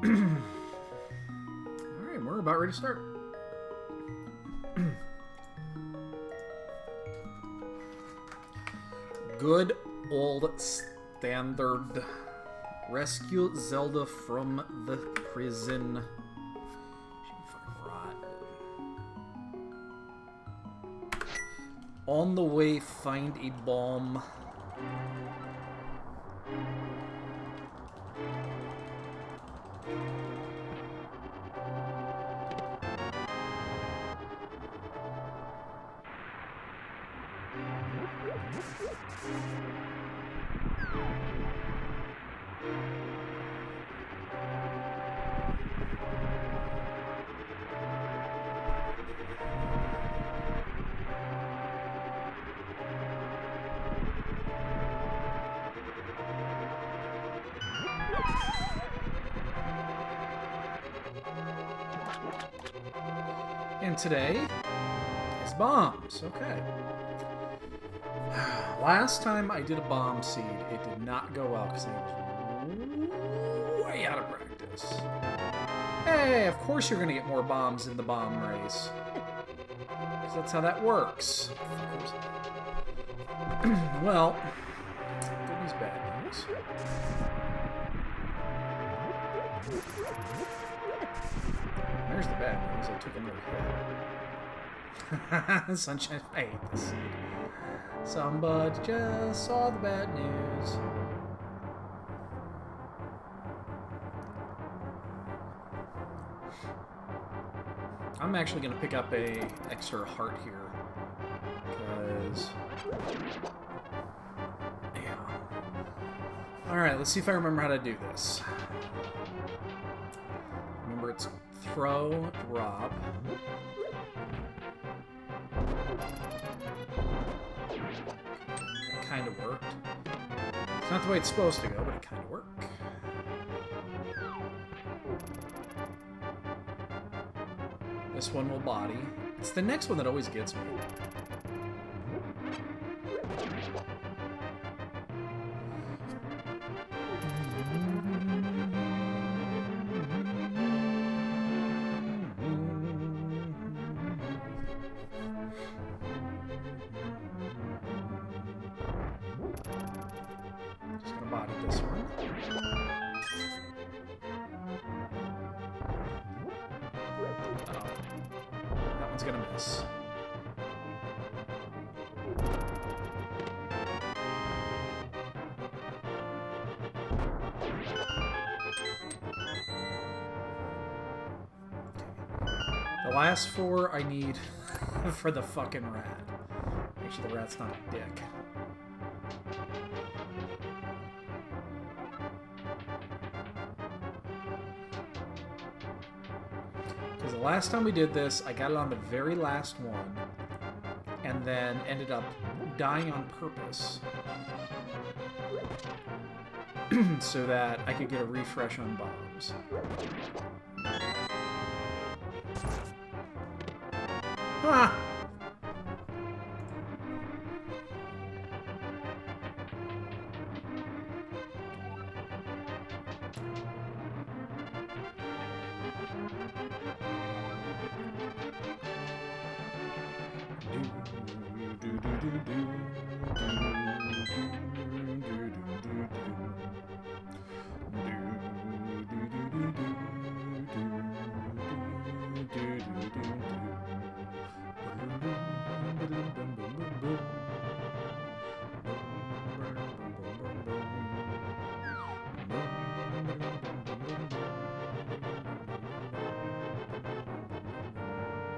Alright, we're about ready to start. Good old standard. Rescue Zelda from the prison. She can fucking rot. On the way, find a bomb. And today is bombs. Okay. Last time I did a bomb seed, it did not go well because I was way out of practice. Hey, of course you're going to get more bombs in the bomb race. Because that's how that works. Well, good news, bad news. There's the bad news. I took another hit. Sunshine. I hate this seed. Somebody just saw the bad news. I'm actually going to pick up a extra heart here. Because... yeah. Alright, let's see if I remember how to do this. Remember, it's throw, drop. It kind of worked. It's not the way it's supposed to go, but it kind of worked. This one will body. It's the next one that always gets me. Just gonna body this one. That one's gonna miss. The last four I need for the fucking rat. Make sure the rat's not a dick. Because the last time we did this, I got it on the very last one, and then ended up dying on purpose so that I could get a refresh on bombs. Ah!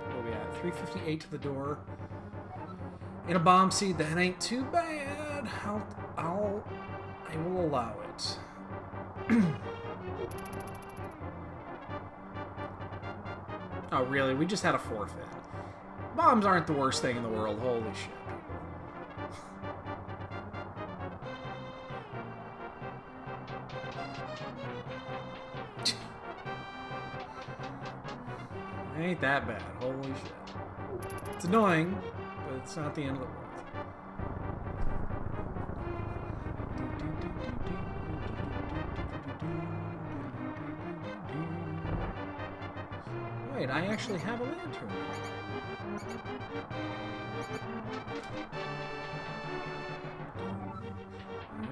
What are we at? 358 to the door. In a bomb seed, that ain't too bad. I will allow it. Oh, really? We just had a forfeit. Bombs aren't the worst thing in the world. Holy shit. Ain't that bad. Holy shit. It's annoying, but it's not the end of the world. right, I actually have a lantern.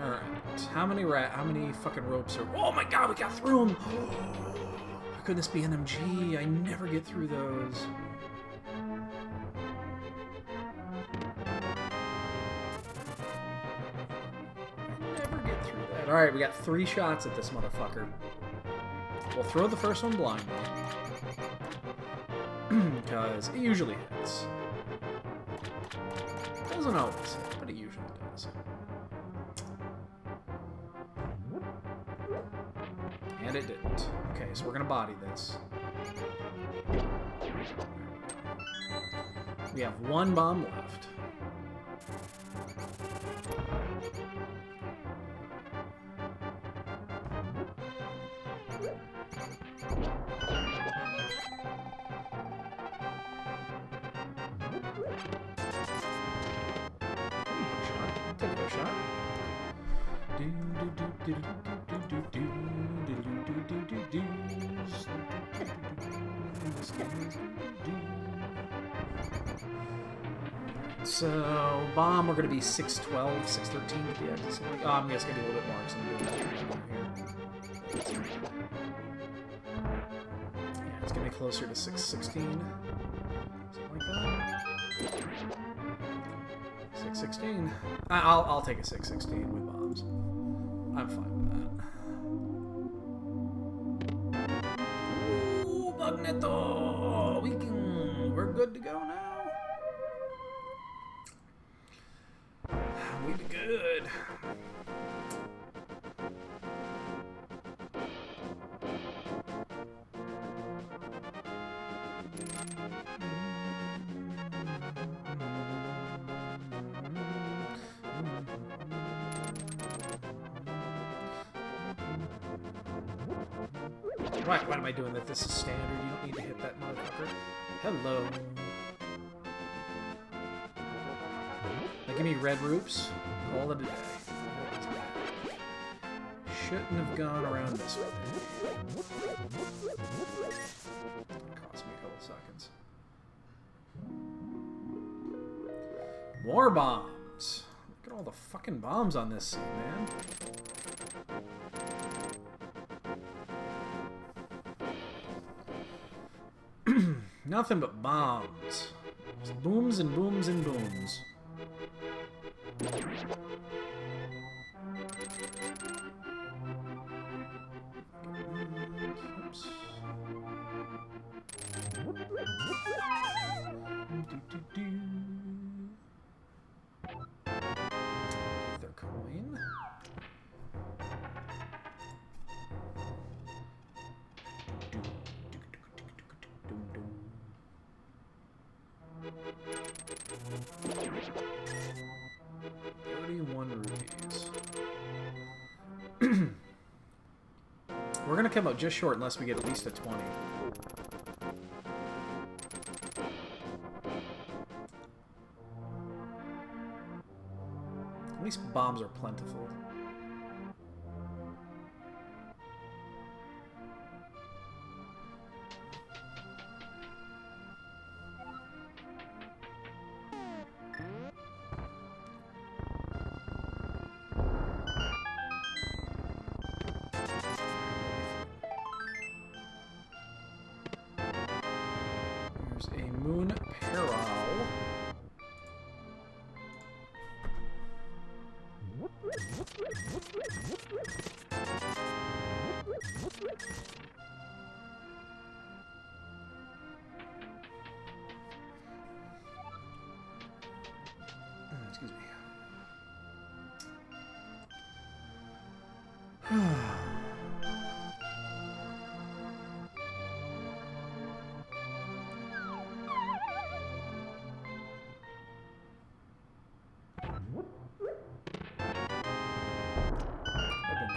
Alright, how many fucking ropes are... Oh my god, we got through them! How could this be NMG? I never get through those. Alright, we got 3 shots at this motherfucker. We'll throw the first one blindly. Because it usually hits. Doesn't always hit, but it usually does. And it didn't. Okay, so we're gonna body this. We have 1 bomb left. Take another shot. So, bomb, we're going to be 612, 613 with the exit. Oh, I'm just going to do a little bit more because I'm doing that here. Yeah, it's going to be closer to 616. Something like that. 616. I'll take a 616 with bombs. I'm fine with that. Ooh, Magneto! We're good to go now. We be good. What am I doing that? This is standard. You don't need to hit that motherfucker. Hello. Now give me red roops. Call it a day. Shouldn't have gone around this way. Cost me a couple seconds. More bombs. Look at all the fucking bombs on this scene, man. Nothing but bombs. Just booms and booms and booms. Oops. Their coin. We're gonna come out just short unless we get at least a 20. At least bombs are plentiful. Moon Peril. Excuse me.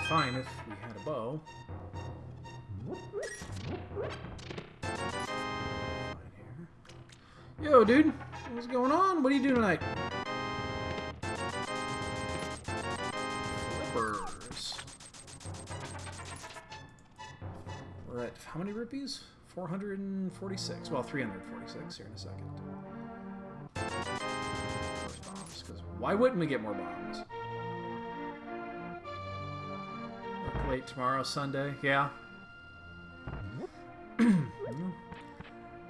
Fine if we had a bow. Yo, dude, what's going on? What are you doing tonight? Flippers. We're at how many rupees? 446. Well, 346 here in a second. First bombs, because why wouldn't we get more bombs? Work late tomorrow, Sunday. Yeah.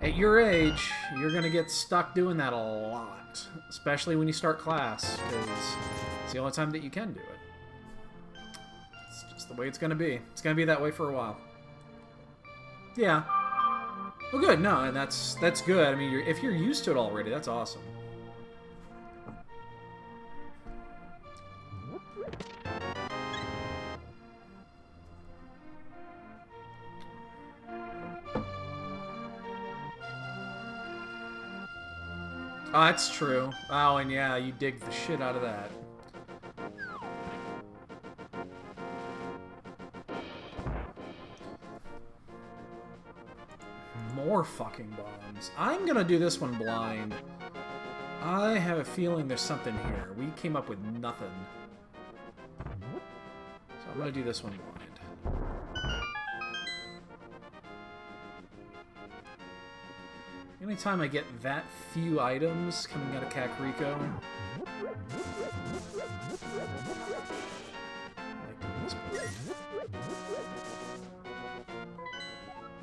At your age, you're going to get stuck doing that a lot. Especially when you start class, because it's the only time that you can do it. It's just the way it's going to be. It's going to be that way for a while. Yeah. Well, good. No, and that's good. I mean, if you're used to it already, that's awesome. Oh, that's true. Oh, and yeah, you dig the shit out of that. More fucking bombs. I'm gonna do this one blind. I have a feeling there's something here. We came up with nothing. So I'm gonna do this one blind. Anytime I get that few items coming out of Kakariko,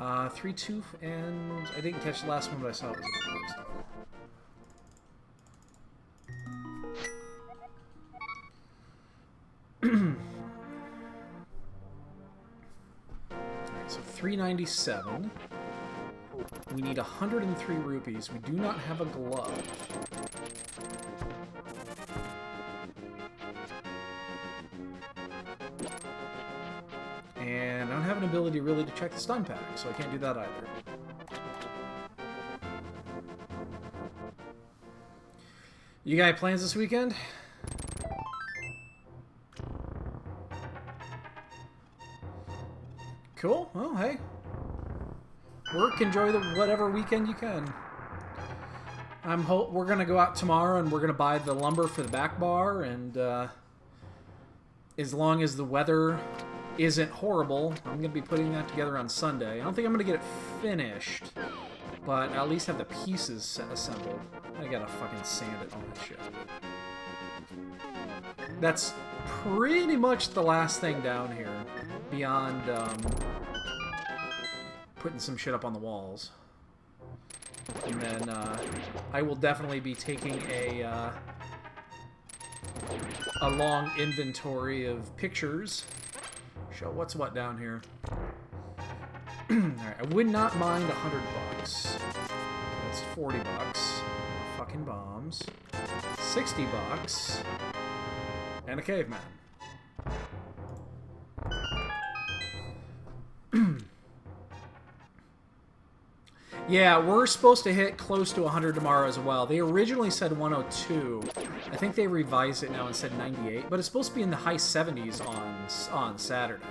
I like 3-2, and I didn't catch the last one, but I saw it was a bit close. Alright, so 397. We need 103 rupees. We do not have a glove. And I don't have an ability really to check the stun pack, so I can't do that either. You got plans this weekend? Cool. Well, hey. Work, enjoy whatever weekend you can. We're gonna go out tomorrow and we're gonna buy the lumber for the back bar, and as long as the weather isn't horrible, I'm gonna be putting that together on Sunday. I don't think I'm gonna get it finished, but I'll at least have the pieces assembled. I gotta fucking sand it on that shit. That's pretty much the last thing down here, beyond putting some shit up on the walls. And then I will definitely be taking a long inventory of pictures. Show what's what down here. Alright, I would not mind $100. That's $40. Fucking bombs. $60. And a caveman. Yeah, we're supposed to hit close to 100 tomorrow as well. They originally said 102. I think they revised it now and said 98, but it's supposed to be in the high 70s on Saturday.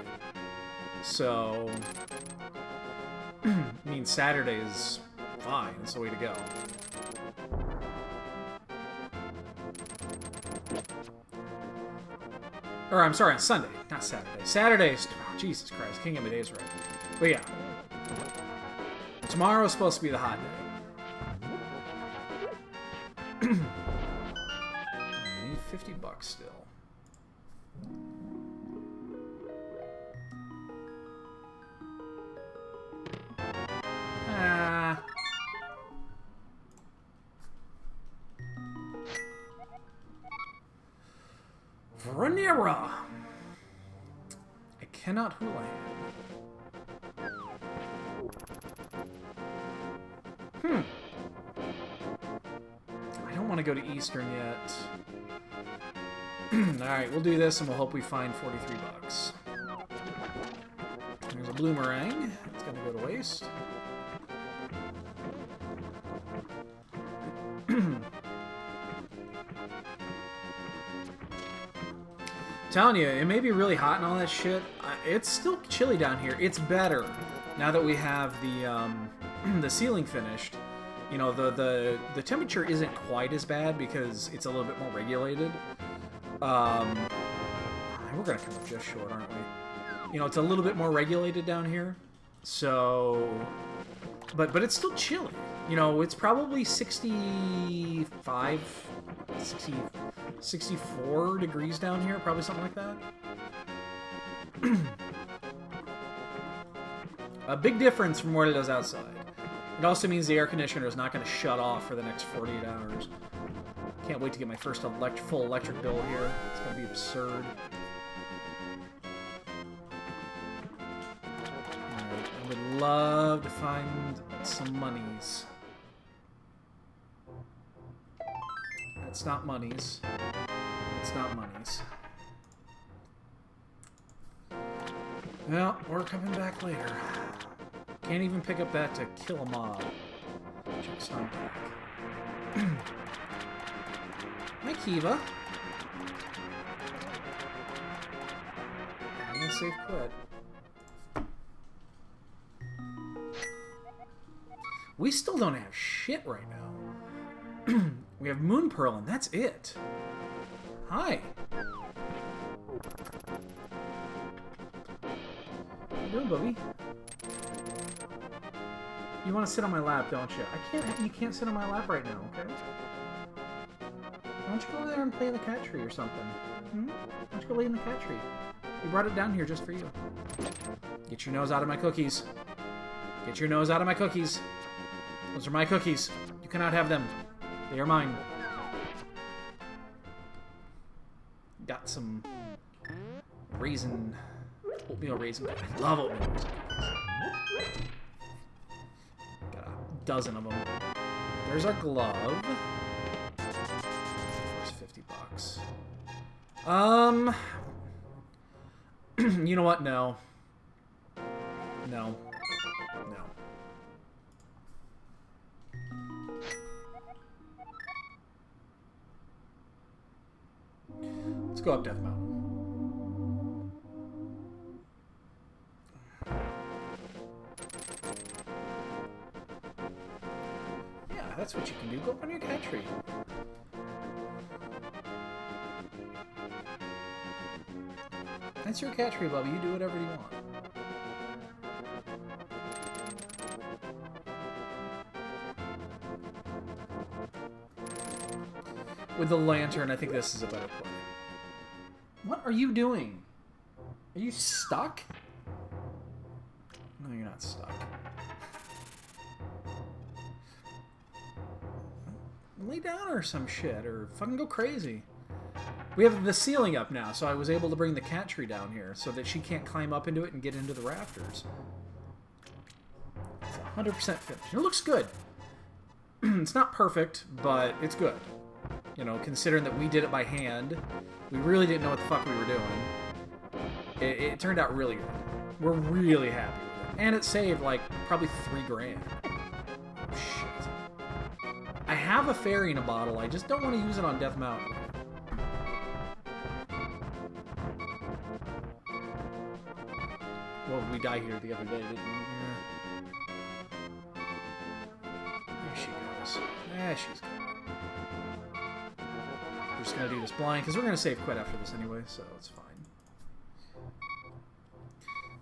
So, I mean, Saturday is fine. It's the way to go. Or, I'm sorry, on Sunday, not Saturday. Saturday's... Oh, Jesus Christ, can't get my days right. But yeah. Tomorrow's supposed to be the hot day. I need $50 still. Ah. Vranera. I cannot hula hand. I don't want to go to Eastern yet. Alright, we'll do this and we'll hope we find $43. There's a bloomerang. It's gonna go to waste. Telling you, it may be really hot and all that shit. It's still chilly down here. It's better now that we have the ceiling finished. You know, the temperature isn't quite as bad because it's a little bit more regulated. We're gonna come up just short, aren't we? You know, it's a little bit more regulated down here, so But it's still chilly. You know, it's probably 65, 64 degrees down here, probably something like that. A big difference from what it is outside. It also means the air conditioner is not going to shut off for the next 48 hours. Can't wait to get my first full electric bill here. It's going to be absurd. Alright, I would love to find some monies. That's not monies. It's not monies. Well, we're coming back later. Can't even pick up that to kill a mob. Check stun back. Hi, Kiva. I'm gonna save quit. We still don't have shit right now. We have Moon Pearl, and that's it. Hi. How you doing, Bubby? You want to sit on my lap, don't you? You can't sit on my lap right now, okay? Why don't you go over there and play in the cat tree or something? Hmm? Why don't you go lay in the cat tree? We brought it down here just for you. Get your nose out of my cookies. Get your nose out of my cookies. Those are my cookies. You cannot have them. They are mine. Got some oatmeal raisin. I love oatmeal raisin. Got a dozen of them. There's our glove. Where's $50? You know what? No. No. No. Let's go up Death Mountain. Yeah, that's what you can do. Go up on your cat tree. That's your cat tree, Bubby. You do whatever you want. With the lantern, I think this is a better play. What are you doing? Are you stuck? No, you're not stuck. Lay down or some shit, or fucking go crazy. We have the ceiling up now, so I was able to bring the cat tree down here so that she can't climb up into it and get into the rafters. It's 100% finished. It looks good. It's not perfect, but it's good. You know, considering that we did it by hand, we really didn't know what the fuck we were doing. It turned out really good. We're really happy with it. And it saved, like, probably $3 grand. Shit. I have a fairy in a bottle, I just don't want to use it on Death Mountain. Well, we died here the other day, didn't we? There she goes. There she's gone. We're just going to do this blind, because we're going to save quit after this anyway, so it's fine.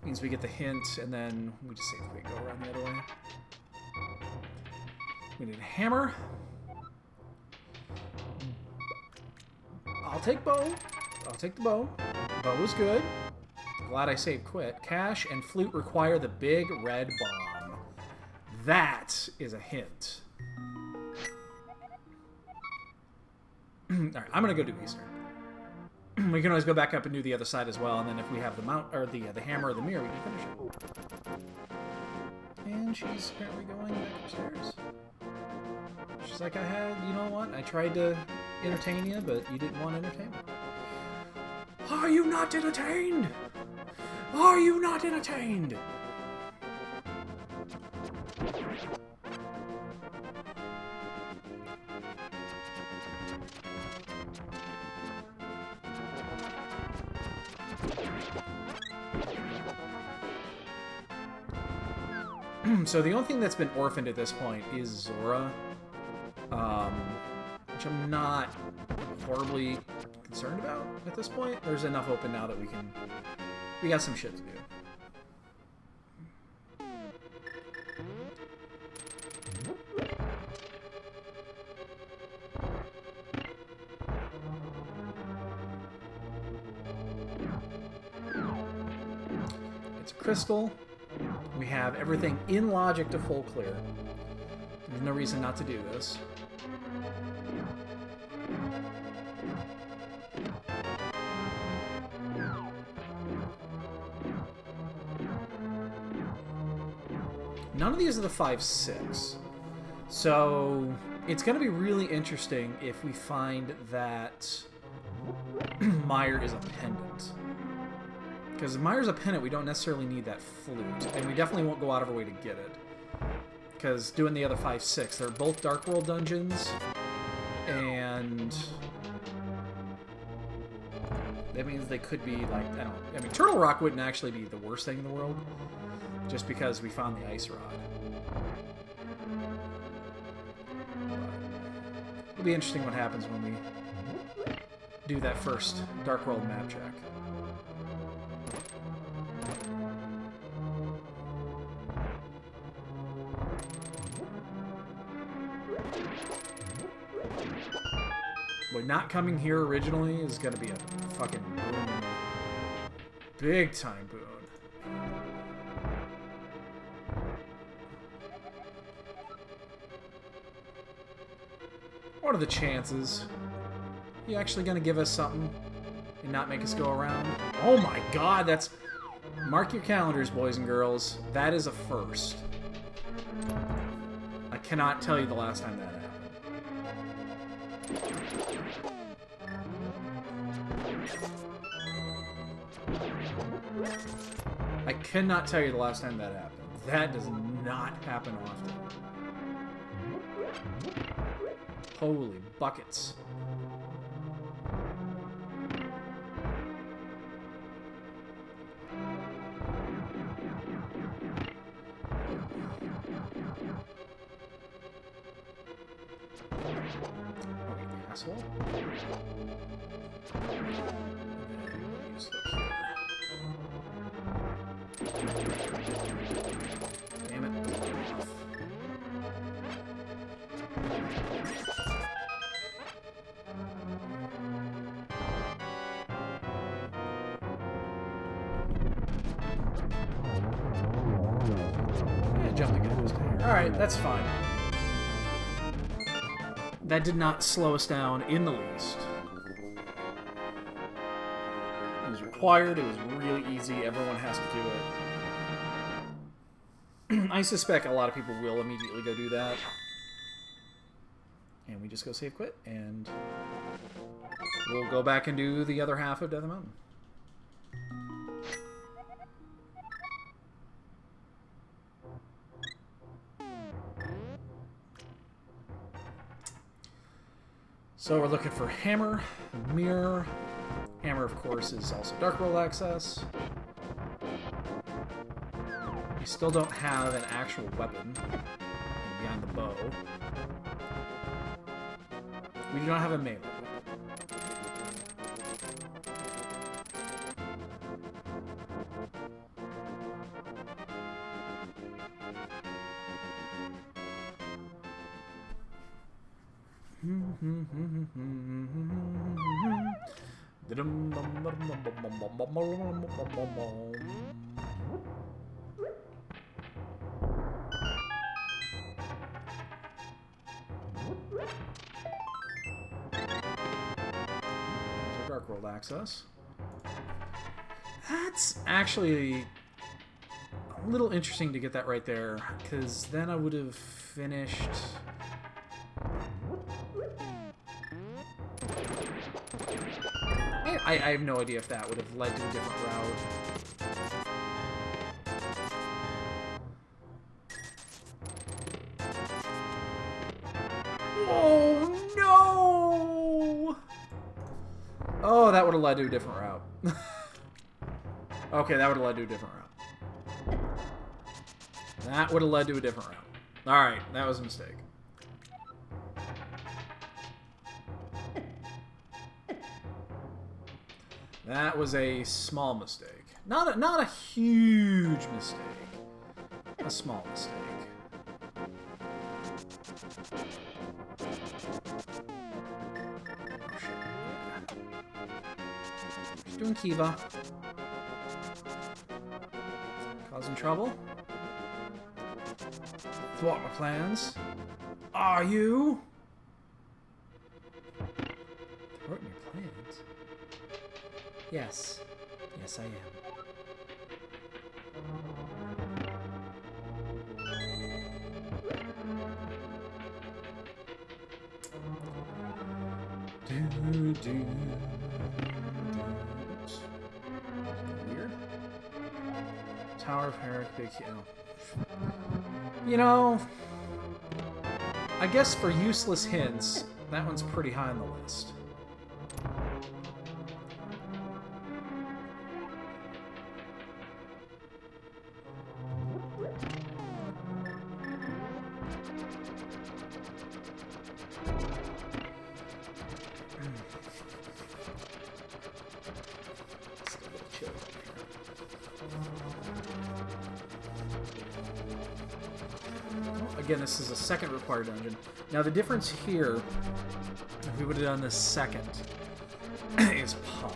Means we get the hint, and then we just save quit, go around the other way. We need a hammer. I'll take bow. I'll take the bow. Bow is good. Glad I saved quit. Cash and flute require the big red bomb. That is a hint. Alright, I'm gonna go do Eastern. We can always go back up and do the other side as well, and then if we have the mount or the hammer or the mirror, we can finish it. And she's apparently going back upstairs. She's like, you know what? I tried to entertain you, but you didn't want entertainment. Are you not entertained? Are you not entertained? So the only thing that's been orphaned at this point is Zora, which I'm not horribly concerned about at this point. There's enough open now that we got some shit to do. crystal. We have everything in logic to full clear. There's no reason not to do this. None of these are the 5-6. So it's going to be really interesting if we find that Meyer is a pendant. Because if Meyer's a pendant, we don't necessarily need that flute. And we definitely won't go out of our way to get it. Because doing the other 5-6, they're both Dark World dungeons. And that means they could be like, I mean, Turtle Rock wouldn't actually be the worst thing in the world. Just because we found the ice rod. But it'll be interesting what happens when we do that first Dark World map check. Boy, not coming here originally is going to be a fucking boon. Big time boon. What are the chances? You actually gonna give us something and not make us go around? Oh my god, that's... Mark your calendars, boys and girls. That is a first. I cannot tell you the last time that happened. I cannot tell you the last time that happened. That does not happen often. Holy buckets. Oh, asshole. Damn it. Alright, that's fine. That did not slow us down in the least. It was required, it was really easy, everyone has to do it. I suspect a lot of people will immediately go do that. And we just go save quit, and we'll go back and do the other half of Death Mountain. So we're looking for Hammer, Mirror. Hammer, of course, is also Dark World access. We still don't have an actual weapon beyond the bow. We do not have a melee weapon. Dark World access. That's actually a little interesting to get that right there, because then I would have finished... I have no idea if that would have led to a different route. Oh, no! Oh, that would have led to a different route. Okay, that would have led to a different route. That would have led to a different route. Alright, that was a mistake. That was a small mistake. Not a huge mistake. A small mistake. Oh, shit. Just doing Kiva. Causing trouble? Thwart my plans? Are you? Thwarting your plans? Yes. Yes, I am. Weird. Tower of Herrick, big hill. You know, I guess for useless hints, that one's pretty high on the list. Again, this is a second required dungeon. Now, the difference here, if we would have done this second, is pod.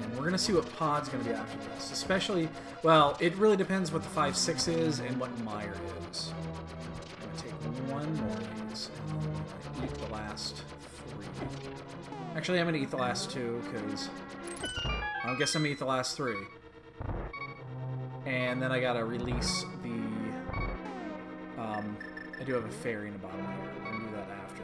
And we're going to see what pod's going to be after this. Especially, well, it really depends what the 5-6 is and what Meyer is. I'm going to take one more of these and eat the last 3. Actually, I'm going to eat the last 2, because I guess I'm going to eat the last 3. And then I got to release the... I do have a fairy in the bottom here. I'm going to do that after.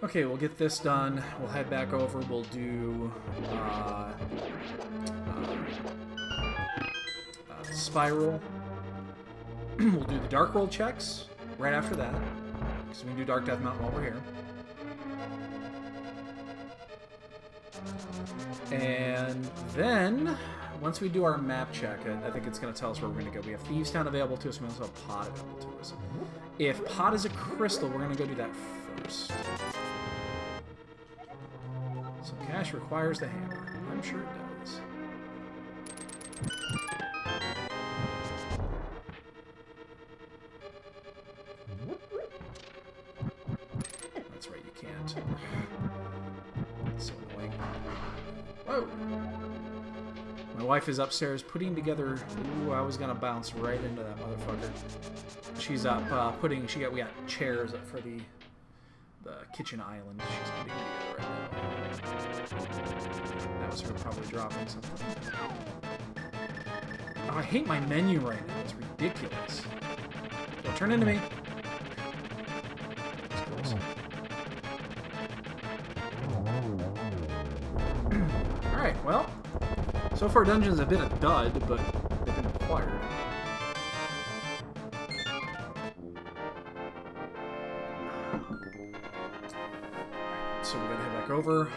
Okay, we'll get this done. We'll head back over. We'll do Spiral. We'll do the Dark World checks right after that, because we can do Dark Death Mountain while we're here. And then, once we do our map check, I think it's going to tell us where we're going to go. We have Thieves Town available to us. We also have Pod available to us. If Pod is a crystal, we're going to go do that first. So cash requires the hammer. I'm sure it does. That's right, you can't. That's so annoying. Whoa! My wife is upstairs putting together... Ooh, I was gonna bounce right into that motherfucker. She's up putting... We got chairs up for the kitchen island. She's putting together right now. That was her probably dropping something. Oh, I hate my menu right now. It's ridiculous. Don't turn into me. Alright, well. So far dungeons have been a dud, but they've been acquired. So we're going to head back over,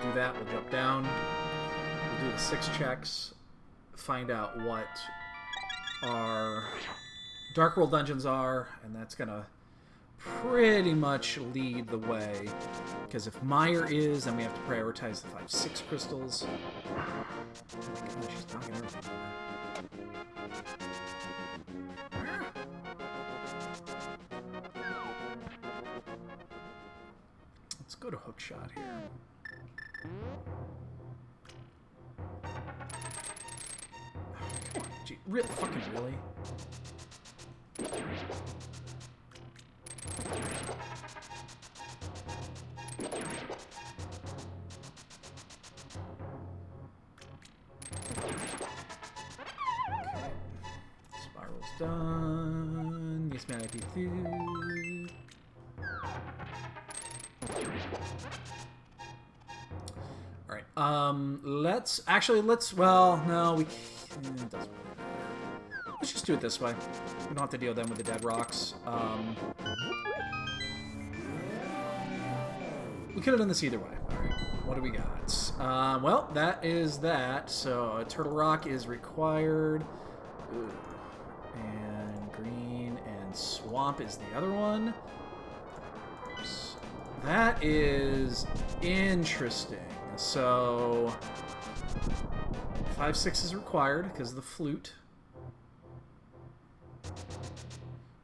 do that, we'll jump down, we'll do the 6 checks, find out what our Dark World dungeons are, and that's going to pretty much lead the way, because if Meyer is, then we have to prioritize the 5-6 crystals. Oh my God, she's knocking everything over. Let's go to Hookshot here. Come on, gee, fucking really? Spiral's done. Yes, man, I can do. Alright, well, no, it doesn't really matter. Let's just do it this way. We don't have to deal then with the dead rocks. We could have done this either way. Alright, what do we got? Well, that is that. So, Turtle Rock is required. Ooh. And green and swamp is the other one. Oops. That is interesting. So 5-6 is required because of the flute.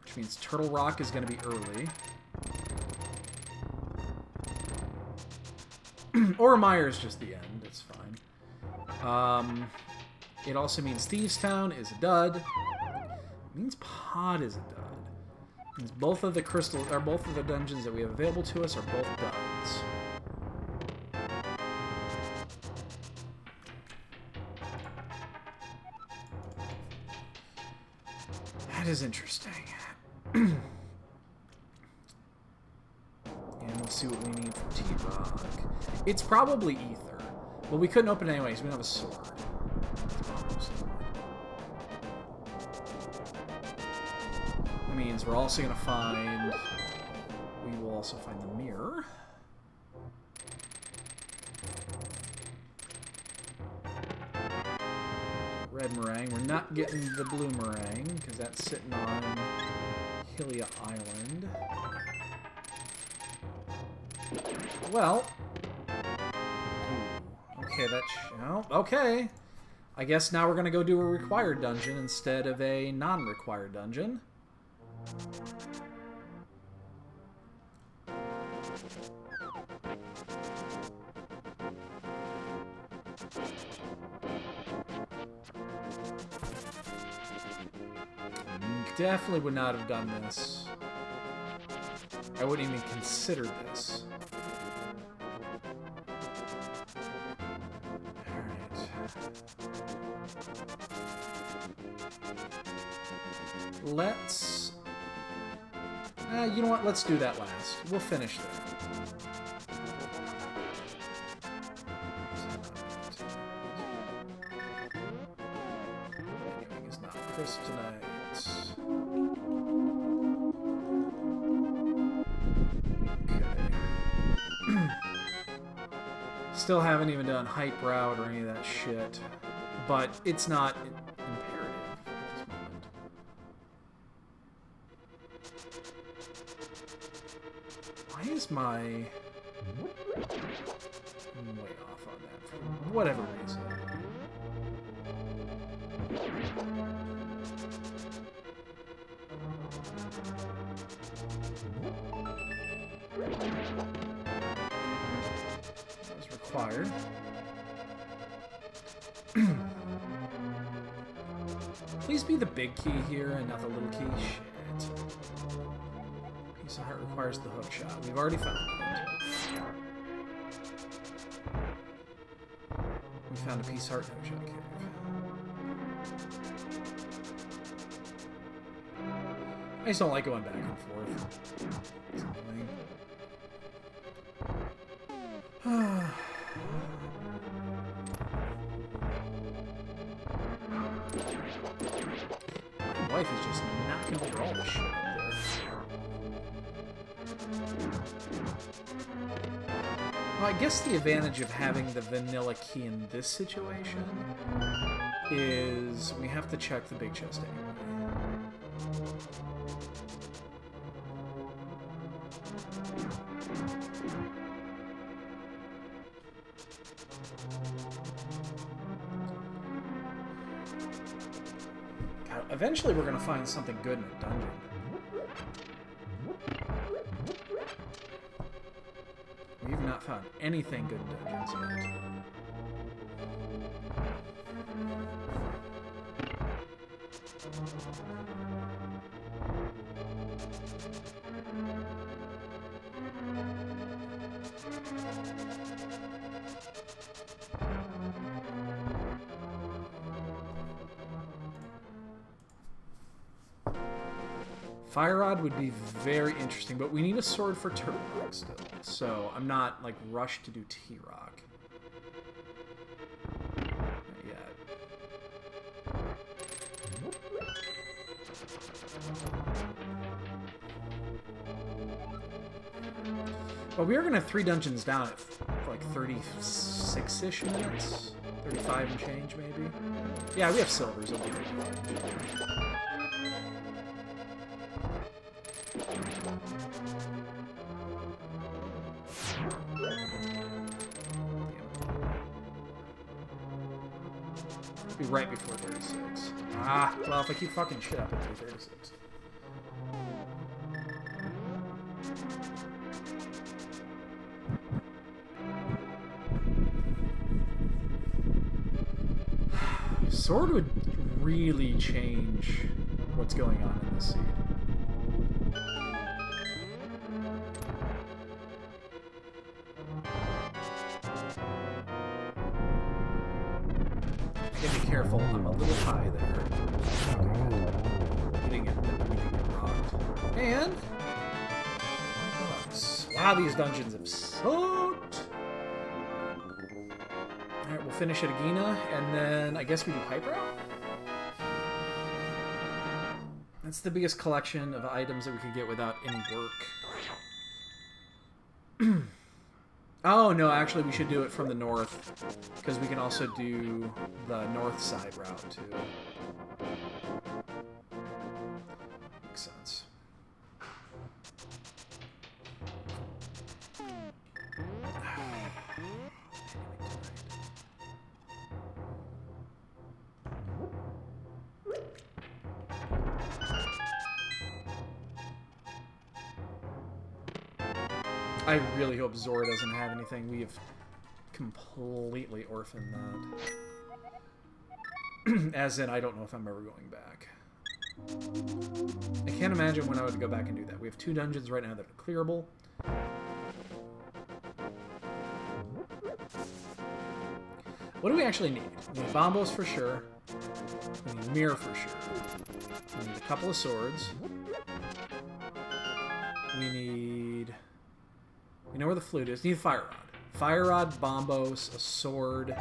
Which means Turtle Rock is going to be early. Or Myers just the end. It's fine. It also means Thieves Town is a dud. It means Pod is a dud. It means both of the crystals, or both of the dungeons that we have available to us are both duds. That is interesting. And we'll see what we need from T-Rock. It's probably Ether. But we couldn't open it anyways. We don't have a sword. That means we're also going to find... We will also find the mirror. Red meringue. We're not getting the blue meringue because that's sitting on Hylia Island. Well, okay, okay. I guess now we're gonna go do a required dungeon instead of a non-required dungeon. Definitely would not have done this. I wouldn't even consider this. Alright. Let's... you know what? Let's do that last. We'll finish that. Anyway, it's not kryptonite. Still haven't even done Hype Route or any of that shit. But it's not imperative at this moment. Why is my... I'm way off on that for whatever reason. Required. Please be the big key here and not the little key. Shit. Piece of heart requires the hook shot. We've already found it. We found a piece of heart hook shot cave. I just don't like going back and forth. It's annoying. My wife is just knocking over all the shit up there. Well, I guess the advantage of having the vanilla key in this situation is we have to check the big chest anyway. Eventually we're going to find something good in a dungeon. We've not found anything good in dungeons yet. Fire Rod would be very interesting, but we need a sword for Turtle Rock still, so I'm not, like, rushed to do T-Rock. Not yet. But we are going to have 3 dungeons down at, like, 36-ish minutes? 35 and change, maybe? Yeah, we have silvers. It'll be 35 and change. Be right before 36. Ah, well, if I keep fucking shit up, it'll be 36. Sword would really change what's going on in this seed. Gotta be careful, I'm a little high there. We didn't get rocked. And... wow, these dungeons have sucked! Alright, we'll finish at Agina, and then I guess we do Hyper Out? That's the biggest collection of items that we could get without any work. Oh, no, actually we should do it from the north, because we can also do the north side route, too. Makes sense. I really hope Zora doesn't have anything. We have completely orphaned that. As in, I don't know if I'm ever going back. I can't imagine when I would go back and do that. We have 2 dungeons right now that are clearable. What do we actually need? We need Bombos for sure. We need Mirror for sure. We need a couple of swords. We need... we know where the flute is. We need a Fire Rod. Fire Rod, Bombos, a sword,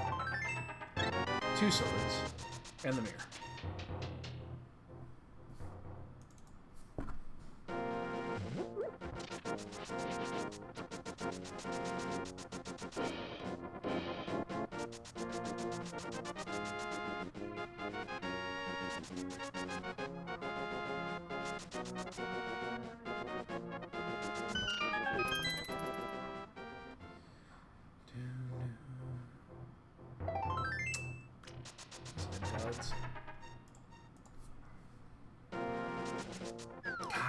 2 swords, and the mirror.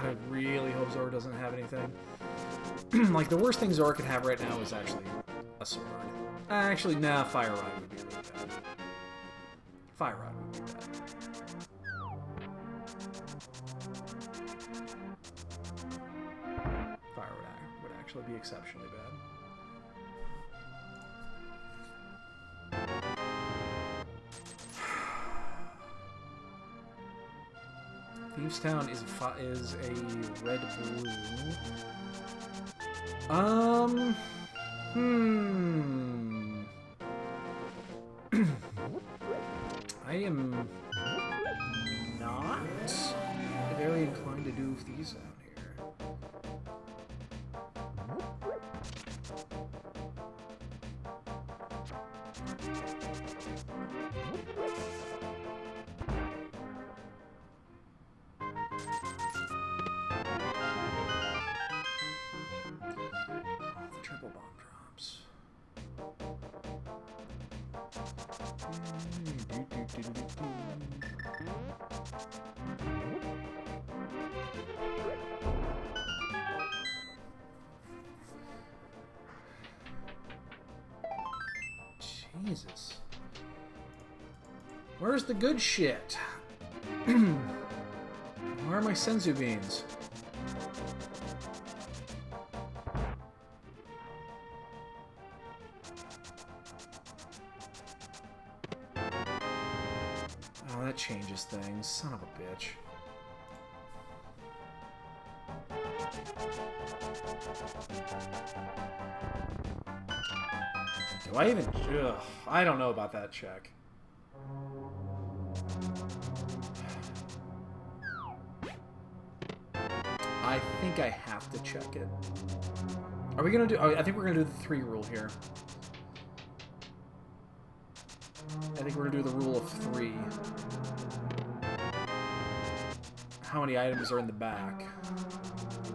God, I really hope Zora doesn't have anything. Like, the worst thing Zora could have right now is actually a sword. Actually, nah, Fire Rod would be really bad. Fire Rod would be bad. Fire Rod would actually be exceptionally bad. Thievestown is a red-blue. I am not very inclined to do these out here. Triple bomb drops. Jesus. Where's the good shit? Where are my senzu beans? Oh, that changes things. Son of a bitch. Do I even... Ugh, I don't know about that check. I think I have to check it. Are we gonna do... Oh, I think we're gonna do the 3 rule here. I think we're gonna do the rule of 3. How many items are in the back?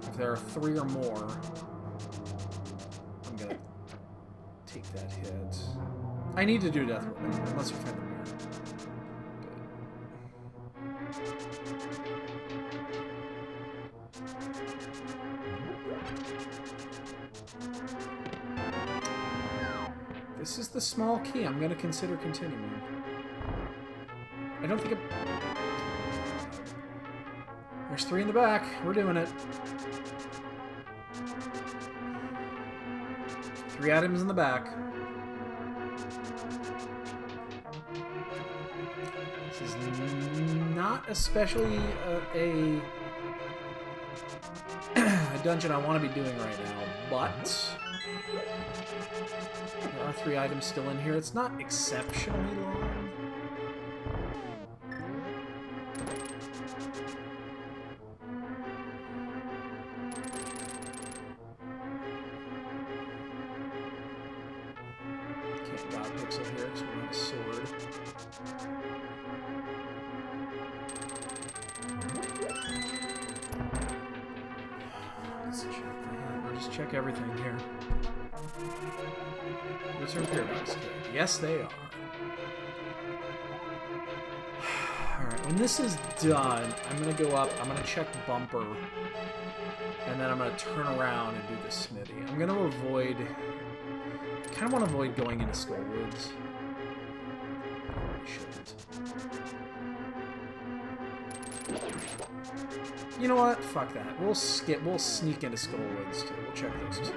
If there are 3 or more, I'm gonna take that hit. I need to do death roll unless we find the mirror. This is the small key. I'm going to consider continuing. I don't think it... There's 3 in the back. We're doing it. 3 items in the back. This is not especially a dungeon I want to be doing right now, but there are 3 items still in here. It's not exceptionally long. Can't dot pixel here because we don't have a sword. Let's check that. We'll just check everything here. Return paradox code. Yes, they are. Alright, when this is done, I'm going to go up, I'm going to check bumper, and then I'm going to turn around and do the smithy. I'm going to avoid... I kind of want to avoid going into Skullwoods. I shouldn't. You know what? Fuck that. We'll sneak into Skullwoods too. We'll check those two.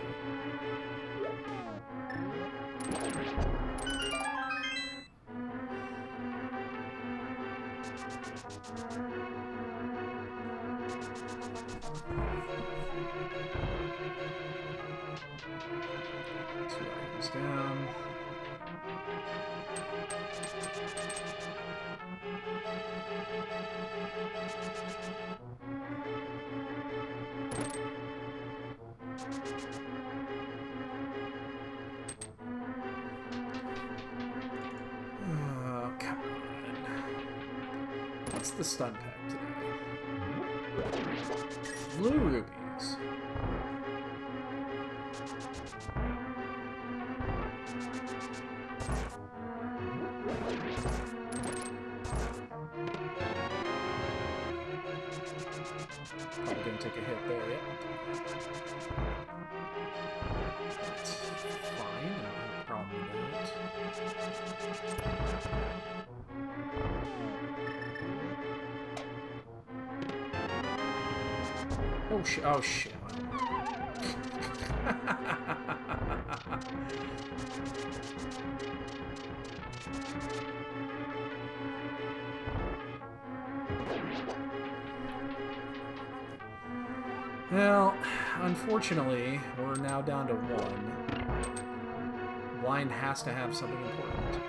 Two items down. Oh, come on. What's the stun pack today? Blue rubies. Probably gonna take a hit there, yeah. That's fine, I don't have a problem with that. Oh shit, oh shit. Well, unfortunately, we're now down to 1. Blind has to have something important.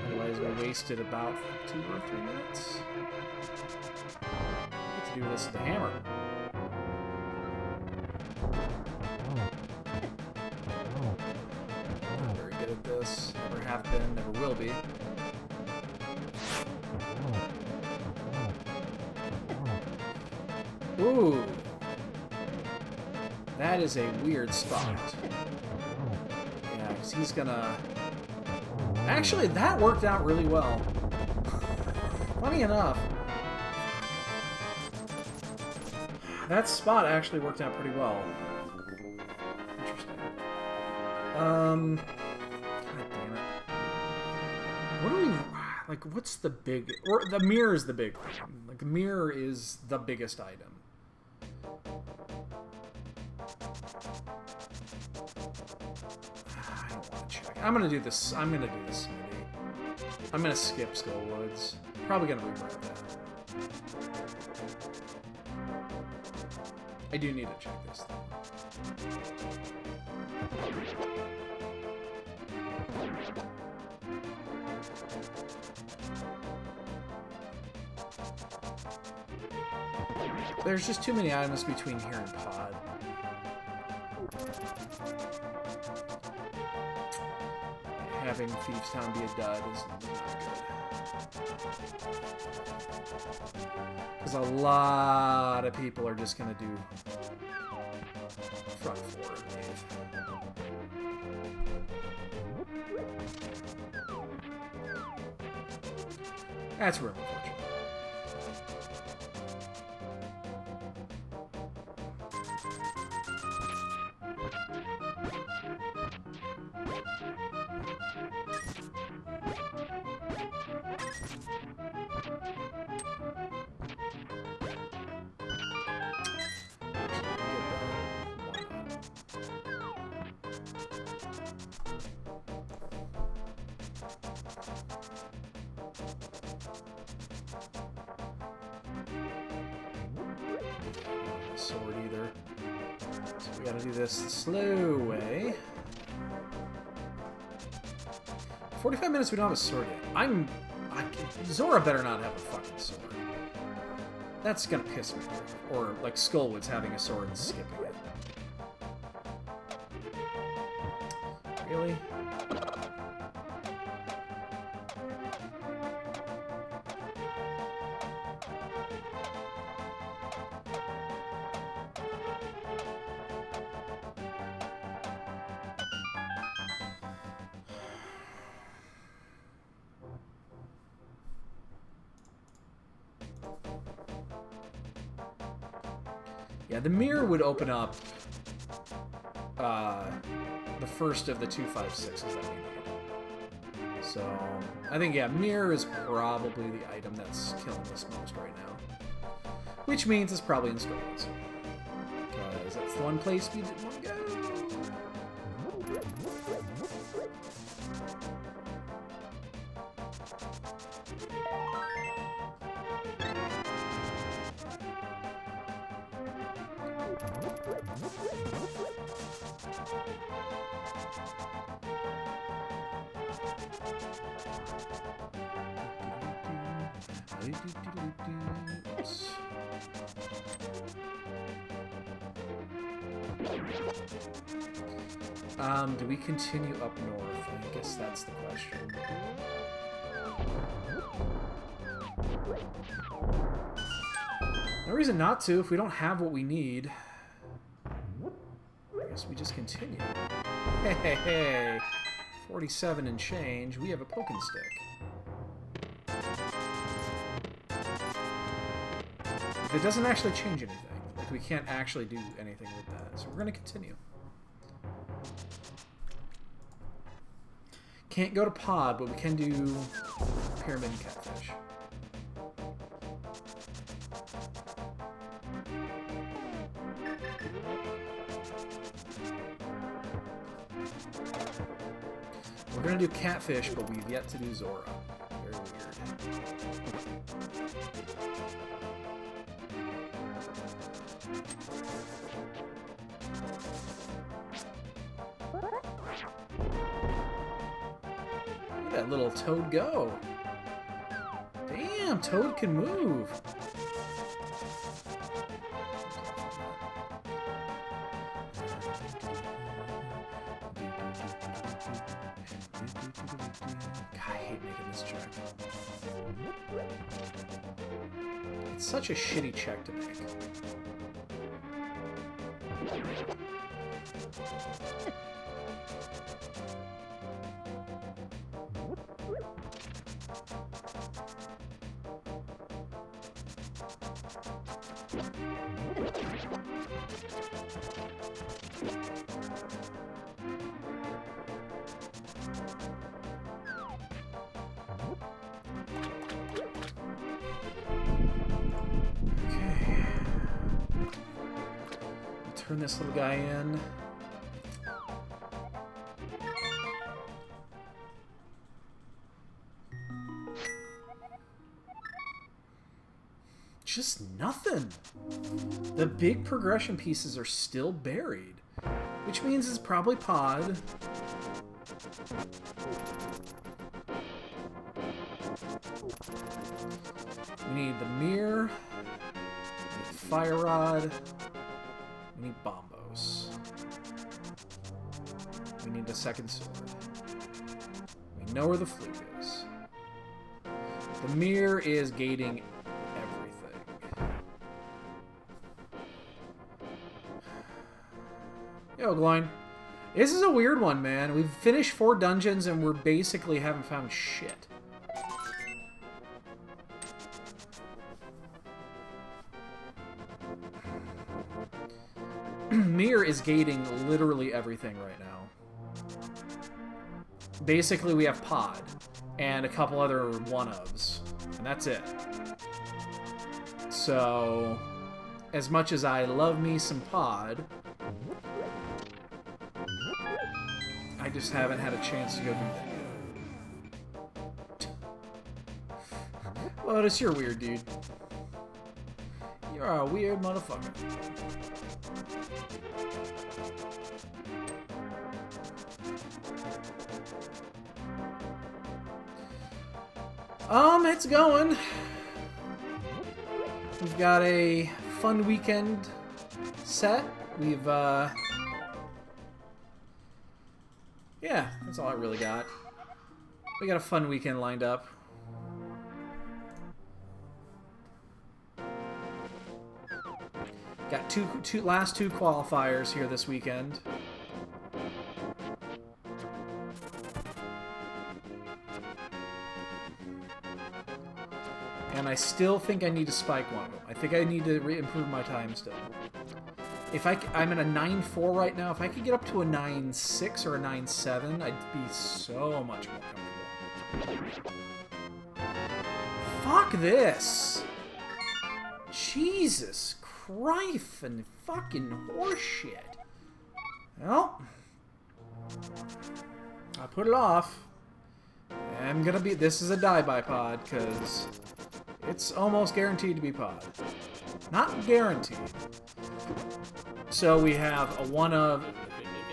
Otherwise, we wasted about 2 or 3 minutes. I get to do this with the hammer. Not very good at this. Never have been, never will be. Ooh. That is a weird spot. Yeah, because he's gonna... Actually, that worked out really well. Funny enough. That spot actually worked out pretty well. Interesting. God damn it. What do we... Like, what's the big... Or the mirror is the big one. Like, the mirror is the biggest item. I don't want to check. I'm gonna do this. I'm gonna do this smithy. I'm gonna skip Skullwoods. Probably gonna rewrite that. I do need to check this thing. There's just too many items between here and pod. Having Thieves Town be a dud is not good. Because a lot of people are just going to do front forward wave. That's real unfortunate. Sword either. So we gotta do this the slow way. 45 minutes we don't have a sword yet. Zora better not have a fucking sword. That's gonna piss me off. Or like Skullwood's having a sword and skipping it. Really? Yeah, the mirror would open up the first of the 256s that we need. So, I think, yeah, mirror is probably the item that's killing us most right now. Which means it's probably in Skullwoods. Because that's the one place we didn't want to go. Do we continue up north? I guess that's the question. No reason not to if we don't have what we need. I guess we just continue. Hey, hey, hey. 47 and change. We have a poking stick. If it doesn't actually change anything, like we can't actually do anything with that, so we're going to continue. Can't go to pod, but we can do pyramid and catfish. We're gonna do catfish, but we've yet to do Zora. Very weird. Look at that little Toad go. Damn, Toad can move. God, I hate making this check. It's such a shitty check to make. Turn this little guy in. Just nothing. The big progression pieces are still buried, which means it's probably pod. We need the mirror, we need the fire rod. We need bombos. We need a second sword. We know where the flute is. The mirror is gating everything. Yo, Gloin. This is a weird one, man. We've finished 4 dungeons and we're basically haven't found shit. Mir is gating literally everything right now. Basically, we have Pod and a couple other one-ofs, and that's it. So, as much as I love me some Pod, I just haven't had a chance to go do that. Well, it's your weird, dude. You're a weird motherfucker. It's going. We've got a fun weekend set. We've, yeah, that's all I really got. We got a fun weekend lined up. Got last two qualifiers here this weekend. And I still think I need to spike one of them. I think I need to improve my time still. If I'm at a 9.4 right now. If I could get up to a 9.6 or a 9.7, I'd be so much more comfortable. Fuck this! Jesus Christ and fucking horseshit. Well, I put it off. I'm gonna be. This is a die-by pod because it's almost guaranteed to be pod. Not guaranteed. So we have a one of.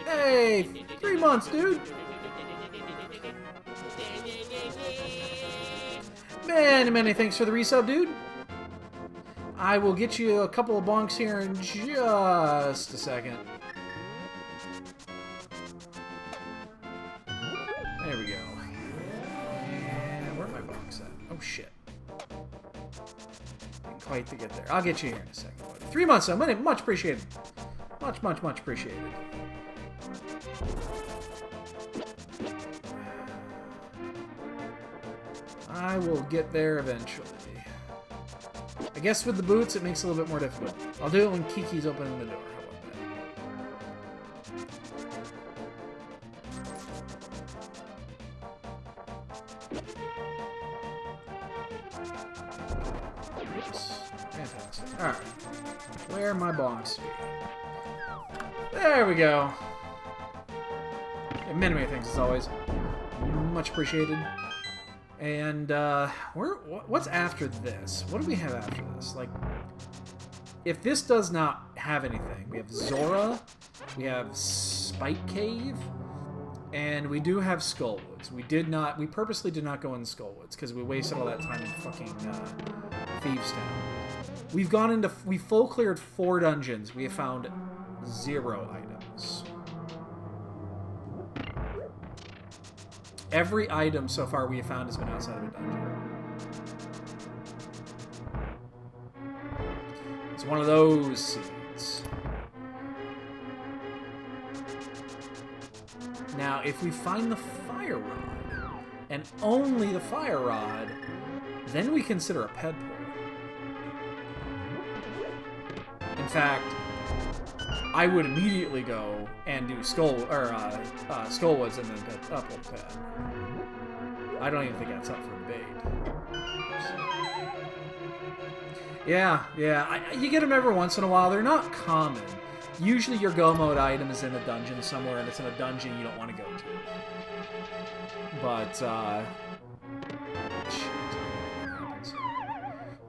Hey, 3 months, dude. Many thanks for the resub, dude. I will get you a couple of bonks here in just a second. There we go. And where are my bonks at? Oh, shit. Didn't quite to get there. I'll get you here in a second, buddy. 3 months, though. Much appreciated. Much appreciated. I will get there eventually. I guess with the boots, it makes it a little bit more difficult. I'll do it when Kiki's opening the door. How about that? Oops. Fantastic. Alright. Where are my bonks? There we go. Yeah, many things as always. Much appreciated. And, what's after this? What do we have after this? Like, if this does not have anything, we have Zora, we have Spike Cave, and we do have Skullwoods. We purposely did not go in Skullwoods, because we wasted all that time in fucking, Thieves Town. We full cleared 4 dungeons. We have found 0 items. Every item so far we have found has been outside of a dungeon. It's one of those seeds. Now, if we find the fire rod, and only the fire rod, then we consider a ped pull. In fact, I would immediately go and do Skullwoods and then pull the ped. I don't even think that's up for debate. Yeah. You get them every once in a while. They're not common. Usually your go mode item is in a dungeon somewhere, and it's in a dungeon you don't want to go to. But, shit.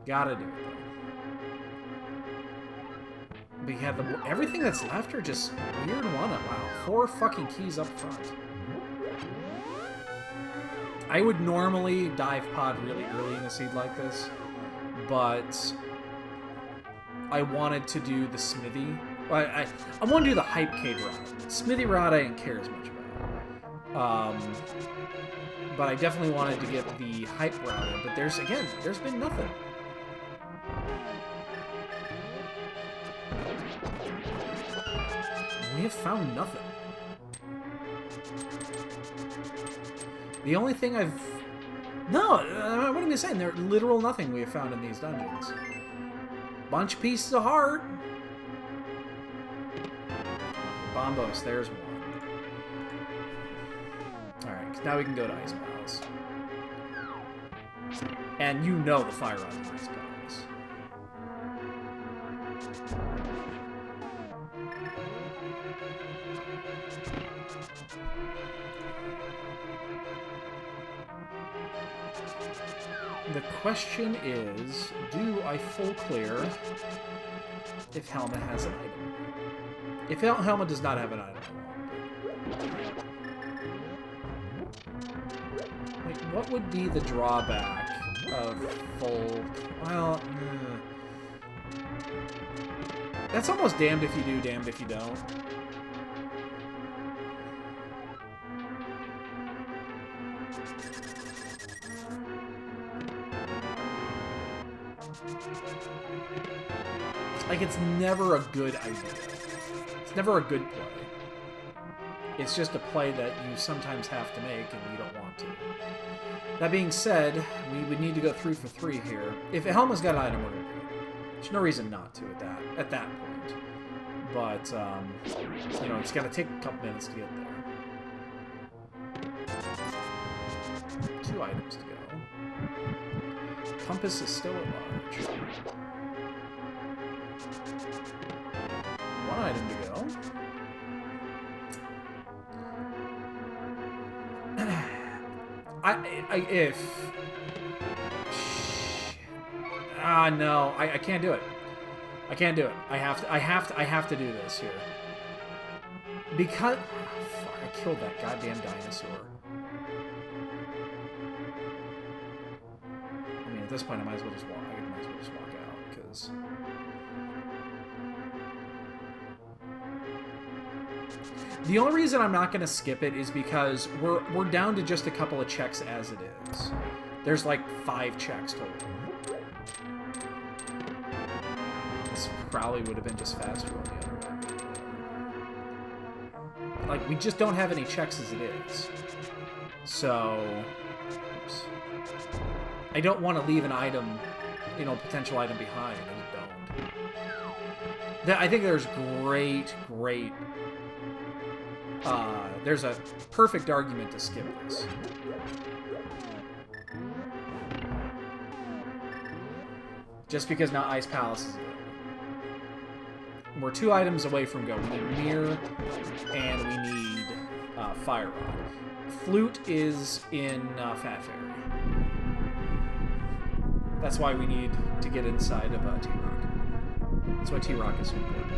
Gotta do it, though. But yeah, everything that's left are just weird one-up. Wow, 4 fucking keys up front. I would normally dive pod really early in a seed like this, but I wanted to do the smithy. I want to do the hype cave route. Smithy route I didn't care as much about. But I definitely wanted to get the hype route in. But there's been nothing. We have found nothing. The only thing No, what am I saying? There's literal nothing we have found in these dungeons. Bunch of pieces of heart. Bombos, there's one. Alright, Now we can go to Ice Palace. And you know the fire rod's in Ice Palace. The question is, do I full clear if Helma has an item? If Helma does not have an item, like, what would be the drawback of full... Well, that's almost damned if you do, damned if you don't. Like, it's never a good idea. It's never a good play. It's just a play that you sometimes have to make and you don't want to. That being said, we would need to go 3 for 3 here. If Helma's got an item, we're going to do it. There's no reason not to at that point. But, you know, it's going to take a couple minutes to get there. 2 items to go. Compass is still at large. 1 item to go. No, I can't do it. I can't do it. I have to do this here. Because, fuck, I killed that goddamn dinosaur. I mean, at this point, I might as well just walk. I might as well just walk out because. The only reason I'm not going to skip it is because we're down to just a couple of checks as it is. There's like 5 checks total. This probably would have been just faster on the other way. Like, we just don't have any checks as it is. So, oops. I don't want to leave an item, you know, potential item behind. I don't. I think there's great... there's a perfect argument to skip this. Just because now Ice Palace is there. We're 2 items away from go. We need Mirror, and we need Fire Rod. Flute is in Fat Fairy. That's why we need to get inside of T-Rock. That's why T-Rock is so important.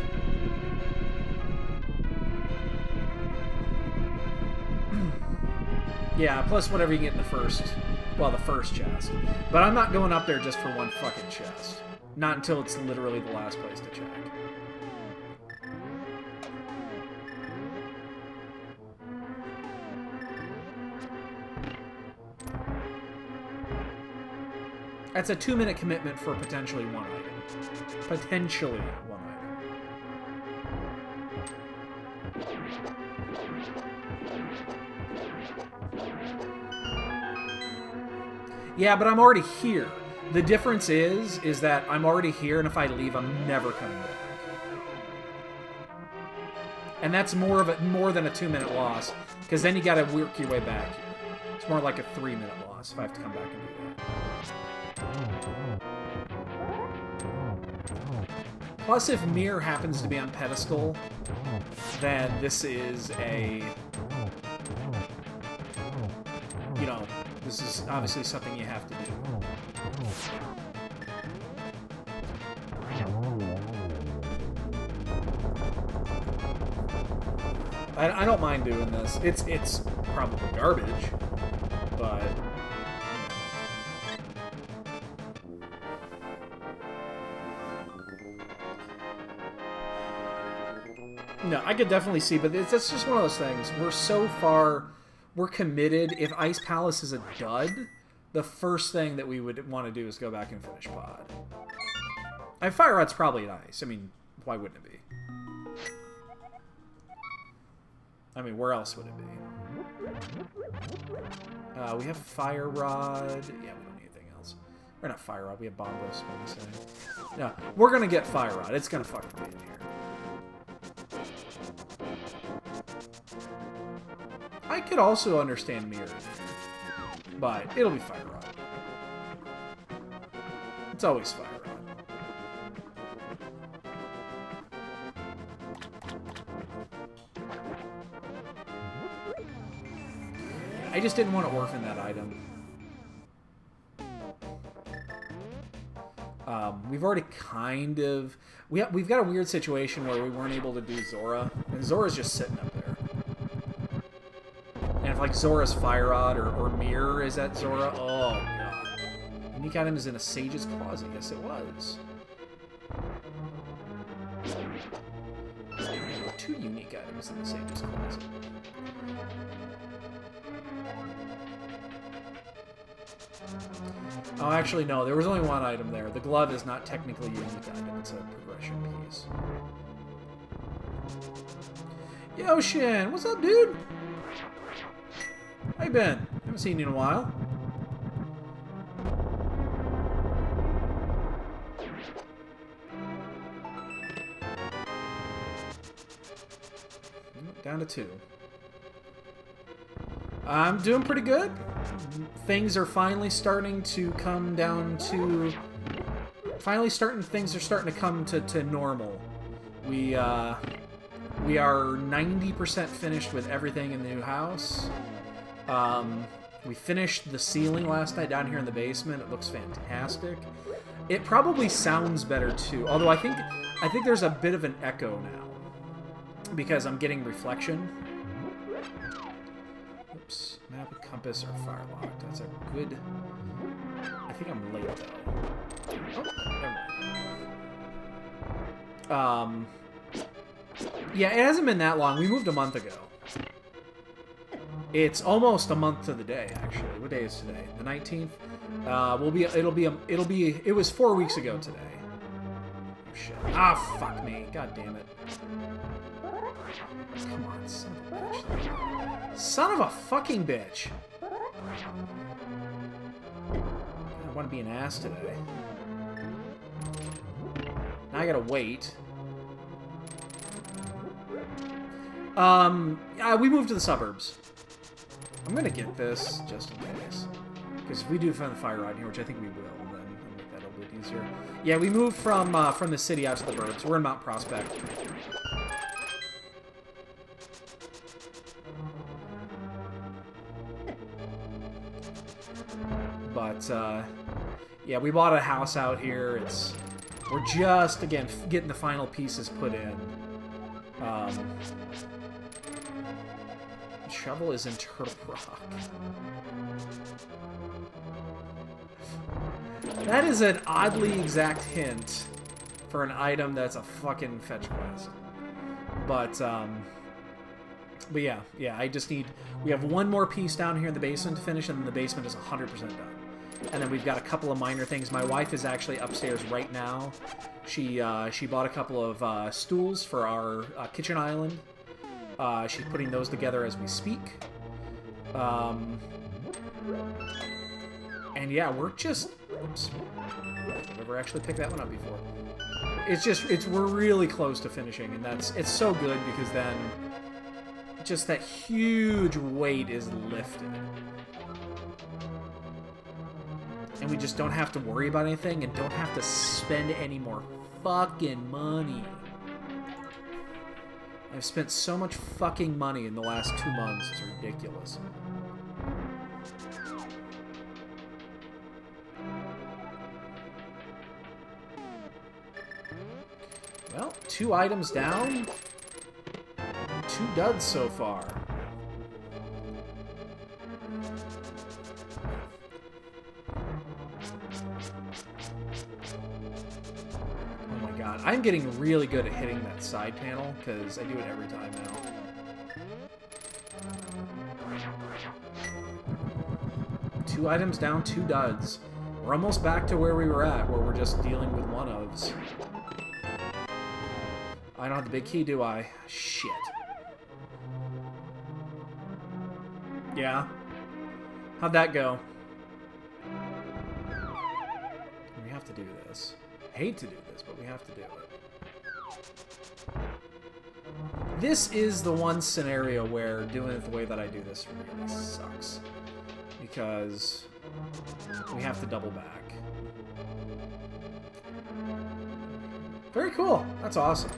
Yeah, plus whatever you get in the first chest. But I'm not going up there just for 1 fucking chest. Not until it's literally the last place to check. That's a 2-minute commitment for potentially 1 item. Potentially 1 item. Yeah, but I'm already here. The difference is that I'm already here, and if I leave, I'm never coming back. And that's more than a 2-minute loss, because then you got to work your way back here. It's more like a 3-minute loss if I have to come back and do that. Plus, if Mirror happens to be on pedestal, then this is a... You know, this is obviously something you have to do. I don't mind doing this. It's probably garbage, but... No, I could definitely see, but that's just one of those things. We're so far... We're committed. If Ice Palace is a dud, the first thing that we would want to do is go back and finish Pod. Fire Rod's probably an ice. I mean, why wouldn't it be? I mean, where else would it be? We have Fire Rod. Yeah, we don't need anything else. Or not Fire Rod. We have Bombos. What am I saying? No, we're going to get Fire Rod. It's going to fucking be in here. I could also understand mirror in here, but it'll be Fire Rod. It's always Fire Rod. I just didn't want to orphan that item. We've already kind of... We've got a weird situation where we weren't able to do Zora, and Zora's just sitting up there. And if, like, Zora's Fire Rod or Mirror is at Zora, oh, God. Unique item is in a Sage's Closet. Yes, it was. There were 2 unique items in the Sage's Closet. Oh, actually, no. There was only 1 item there. The glove is not technically a unique item. It's a progression piece. Yo, Shin! What's up, dude? How you been? Haven't seen you in a while. Down to 2. I'm doing pretty good. Things are finally starting to come down to... Things are starting to come to normal. We are 90% finished with everything in the new house. We finished the ceiling last night down here in the basement. It looks fantastic. It probably sounds better too. Although I think there's a bit of an echo now because I'm getting reflection. Oops. Map and compass are firelocked. That's a good... I think I'm late, though. Oh, never mind. Yeah, it hasn't been that long. We moved a month ago. It's almost a month to the day, actually. What day is today? The 19th? It was 4 weeks ago today. Oh, shit. Ah, fuck me. God damn it. Come on, son of a bitch. Son of a fucking bitch! I want to be an ass today. Now I gotta wait. We moved to the suburbs. I'm gonna get this, just in case. Because if we do find the Fire Rod here, which I think we will, then I'll make that a little bit easier. Yeah, we moved from the city out to the burbs. We're in Mount Prospect. But, yeah, we bought a house out here. We're just, again, getting the final pieces put in. Shovel is in Turtle Rock. That is an oddly exact hint for an item that's a fucking fetch quest. But yeah, I just need... We have 1 more piece down here in the basement to finish, and then the basement is 100% done. And then we've got a couple of minor things. My wife is actually upstairs right now. She bought a couple of stools for our kitchen island. She's putting those together as we speak. And yeah, we're just... Oops. I've never actually picked that one up before. We're really close to finishing, and it's so good because then just that huge weight is lifted. And we just don't have to worry about anything and don't have to spend any more fucking money. I've spent so much fucking money in the last 2 months, it's ridiculous. Well, 2 items down. 2 duds so far. Oh my god. I'm getting really good at hitting that side panel, because I do it every time now. Two items down, 2 duds. We're almost back to where we were at, where we're just dealing with one-ofs. I don't have the big key, do I? Shit. Yeah. How'd that go? We have to do this. I hate to do this, but we have to do it. This is the one scenario where doing it the way that I do this really sucks. Because we have to double back. Very cool. That's awesome.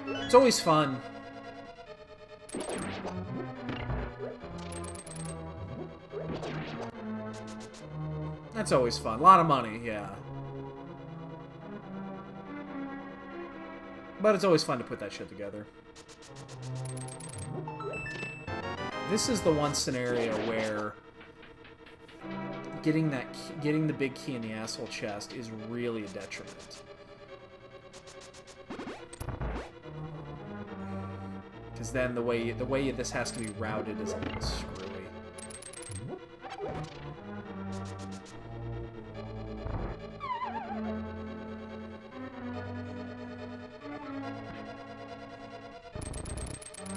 It's always fun. That's always fun. A lot of money, yeah. But it's always fun to put that shit together. This is the one scenario where getting the big key in the asshole chest is really a detriment. Because then the way this has to be routed is a little screwy.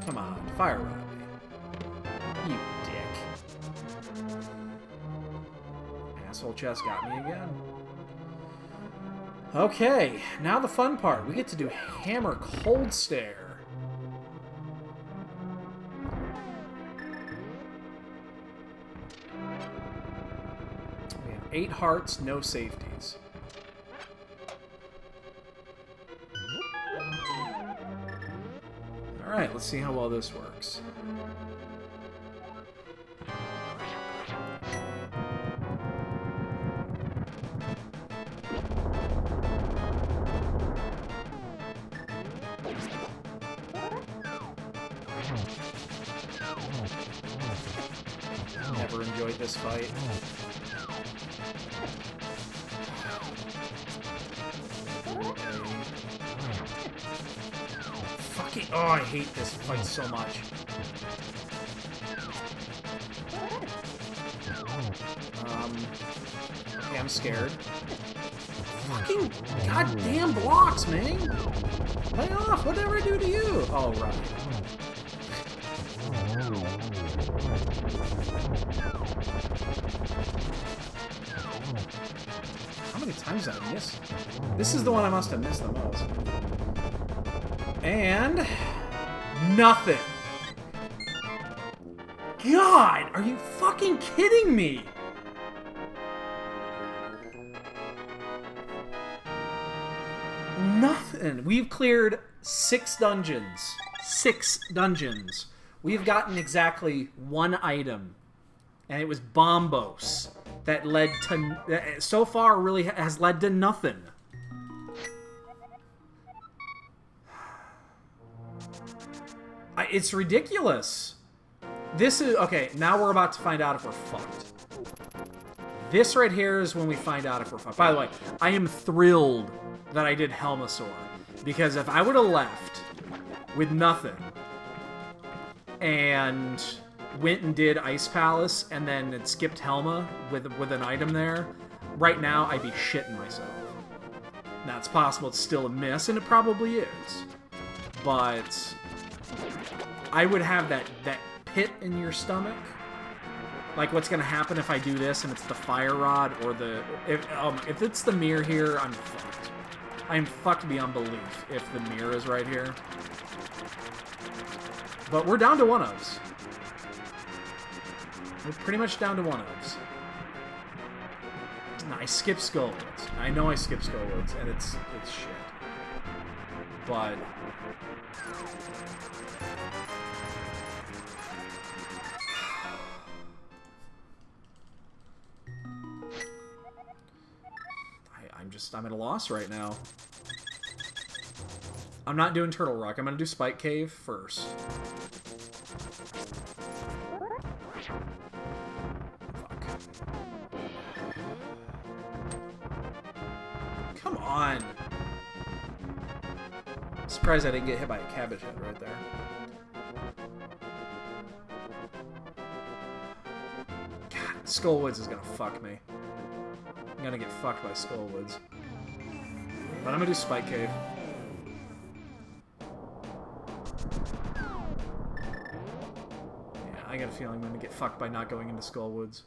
Come on, fire rod me. You dick. Asshole chest got me again. Okay, now the fun part. We get to do hammer cold stare. We have 8 hearts, no safeties. Alright, let's see how well this works. Never enjoyed this fight. Fucking, oh, I hate this fight so much. Okay, I'm scared. Fucking goddamn blocks, man! Lay off! What did I ever do to you? Oh, right. How many times did I miss? This is the one I must have missed the most. And nothing. God, are you fucking kidding me? Nothing. We've cleared 6 dungeons. 6 dungeons. We've gotten exactly 1 item. And it was Bombos. That led to... So far, really has led to nothing. It's ridiculous. This is... Okay, now we're about to find out if we're fucked. This right here is when we find out if we're fucked. By the way, I am thrilled that I did Helmasaur. Because if I would have left with nothing and went and did Ice Palace and then it skipped Helma with an item there, right now I'd be shitting myself. Now, it's possible it's still a miss, and it probably is. But I would have that pit in your stomach. Like, what's going to happen if I do this and it's the fire rod or the... If it's the mirror here, I'm fucked. I'm fucked beyond belief if the mirror is right here. But we're down to 1-ofs. We're pretty much down to 1-ofs. No, I skipped Skullwoods. I know I skipped Skullwoods, and it's shit. But... I'm at a loss right now. I'm not doing Turtle Rock. I'm gonna do Spike Cave first. Fuck. Come on! Surprised I didn't get hit by a cabbage head right there. God, Skullwoods is gonna fuck me. I'm gonna get fucked by Skullwoods. But I'm gonna do Spike Cave. Yeah, I got a feeling I'm gonna get fucked by not going into Skullwoods.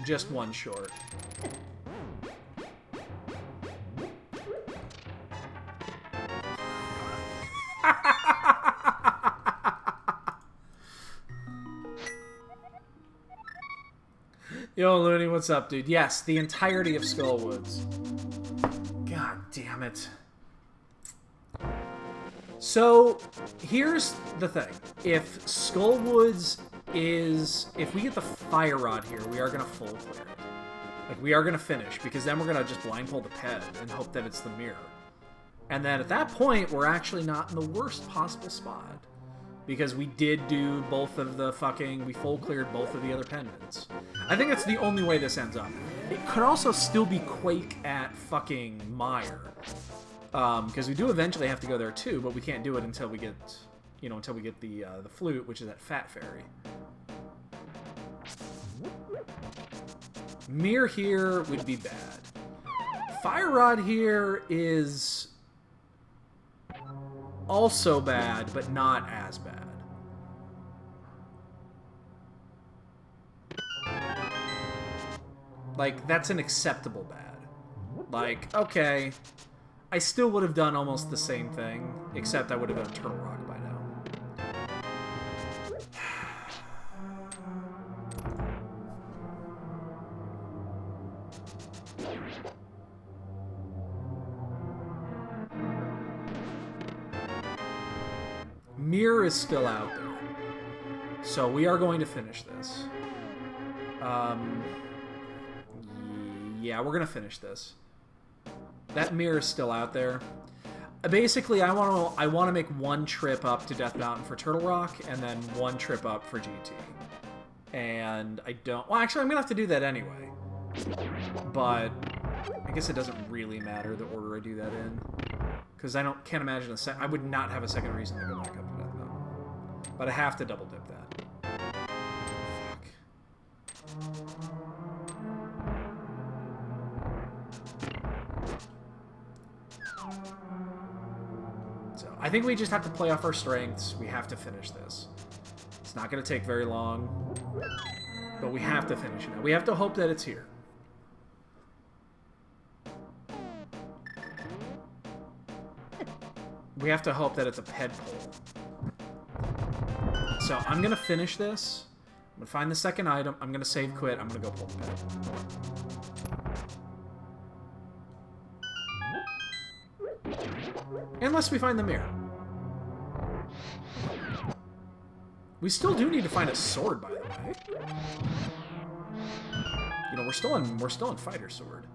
just one short. Yo, Looney, what's up, dude? Yes, the entirety of Skullwoods. God damn it. So, here's the thing. If Skullwoods is... If we get the Fire Rod here, we are going to full clear it. Like, we are going to finish, because then we're going to just blind pull the ped and hope that it's the mirror. And then at that point, we're actually not in the worst possible spot. Because we did do both of the fucking... We full cleared both of the other pendants. I think that's the only way this ends up. It could also still be Quake at fucking Mire. Because we do eventually have to go there too, but we can't do it until we get... You know, until we get the flute, which is at Fat Fairy. Mirror here would be bad. Fire Rod here is... also bad, but not as bad. Like, that's an acceptable bad. Like, okay, I still would have done almost the same thing, except I would have done Turtle Rock by now. Mirror is still out there. So we are going to finish this. Yeah, we're going to finish this. That mirror is still out there. Basically, I want to make one trip up to Death Mountain for Turtle Rock, and then one trip up for GT. And I don't... Well, actually, I'm going to have to do that anyway. But I guess it doesn't really matter the order I do that in. Because can't imagine I would not have a second reason to go back up to Death Mountain. But I have to double dip that. Fuck. So, I think we just have to play off our strengths. We have to finish this. It's not going to take very long. But we have to finish it. We have to hope that it's here. We have to hope that it's a ped pull. So I'm going to finish this. I'm going to find the second item. I'm going to save quit. I'm going to go pull the ped. Unless we find the mirror. We still do need to find a sword, by the way. You know, we're still in fighter sword.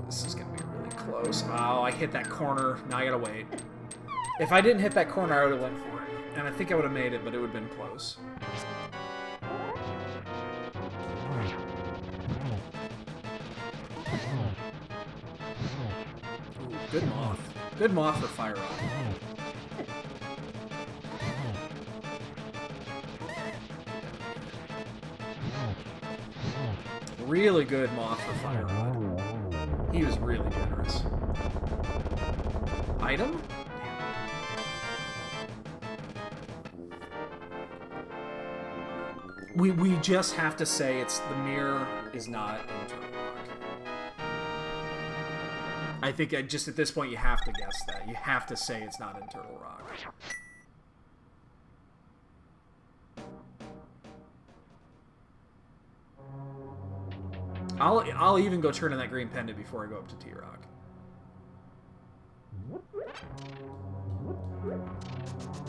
This is gonna be really close. Oh, I hit that corner. Now I gotta wait. If I didn't hit that corner, I would have went for it. And I think I would have made it, but it would have been close. Ooh, good moth. Good moth for Fire Rod. Really good moth for Fire Rod. He was really generous. Item? We just have to say it's the mirror is not in Turtle Rock. I think just at this point you have to guess that. You have to say it's not in Turtle Rock. I'll even go turn in that green pendant before I go up to T-Rock.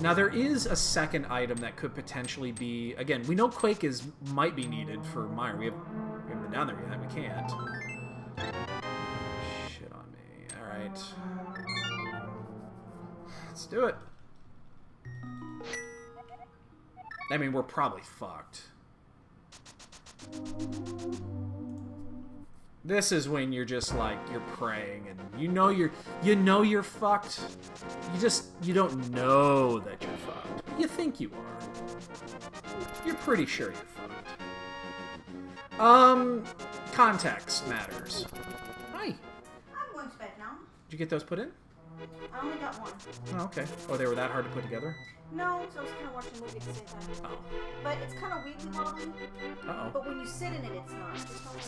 Now there is a second item that could potentially be... Again, we know Quake might be needed for Mire. We haven't been down there yet. We can't. Shit on me. Alright. Let's do it. I mean, we're probably fucked. This is when you're just like, you're praying and you know you're fucked. You don't know that you're fucked. You think you are. You're pretty sure you're fucked. Context matters. Hi. I'm going to bed now. Did you get those put in? I only got one. Oh, okay. Oh, they were that hard to put together? No, so I was kind of watching a movie at the same time. Oh. But it's kind of wiggly wobbly. Uh-oh. But when you sit in it, it's not. Just only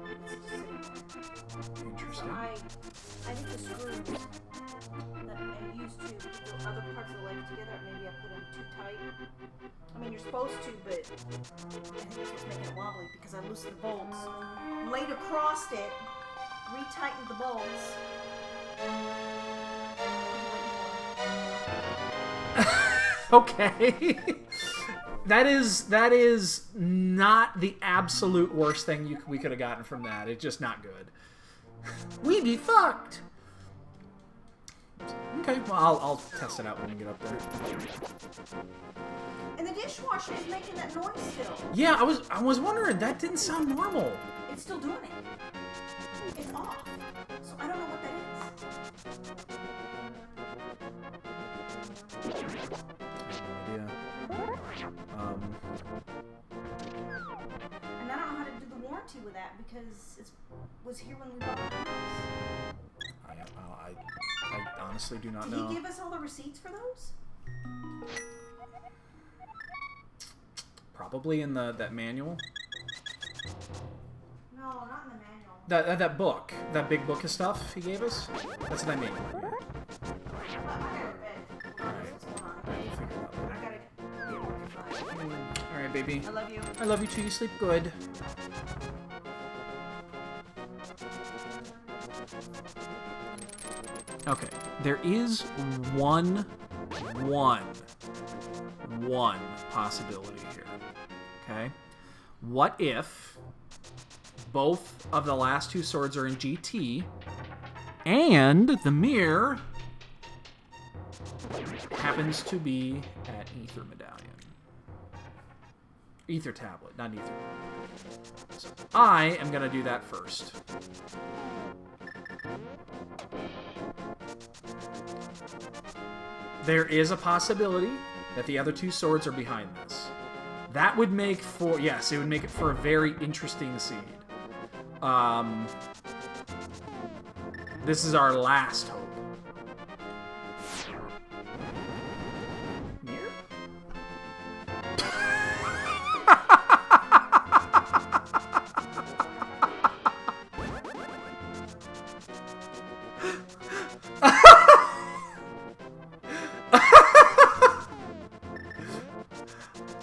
when it's just sitting there. Interesting. So I think the screws that I used to put the other parts of the leg together, maybe I put them too tight. I mean, you're supposed to, but I think that's what's making it wobbly because I loosened the bolts, laid across it, retightened the bolts. Okay. That is not the absolute worst thing we could have gotten from that. It's just not good. We be fucked. Okay, well I'll test it out when we get up there. And the dishwasher is making that noise still. Yeah, I was wondering, that didn't sound normal. It's still doing it. It's off. So I don't know what that is. Yeah. And I don't know how to do the warranty with that because it was here when we bought the house. I honestly do not know. Did he give us all the receipts for those? Probably in that manual. No, not in the manual. That book, that big book of stuff he gave us. That's what I mean. I gotta go to bed. What's going on? I gotta get work. All right, baby. I love you. I love you too. You sleep good. Okay, there is one possibility here. Okay, what if both of the last two swords are in GT and the mirror happens to be at Ether Medallion? Ether Tablet, not Ether. So I am going to do that first. There is a possibility that the other two swords are behind this. That would make for... Yes, it would make it for a very interesting seed. This is our last hope. Mirror?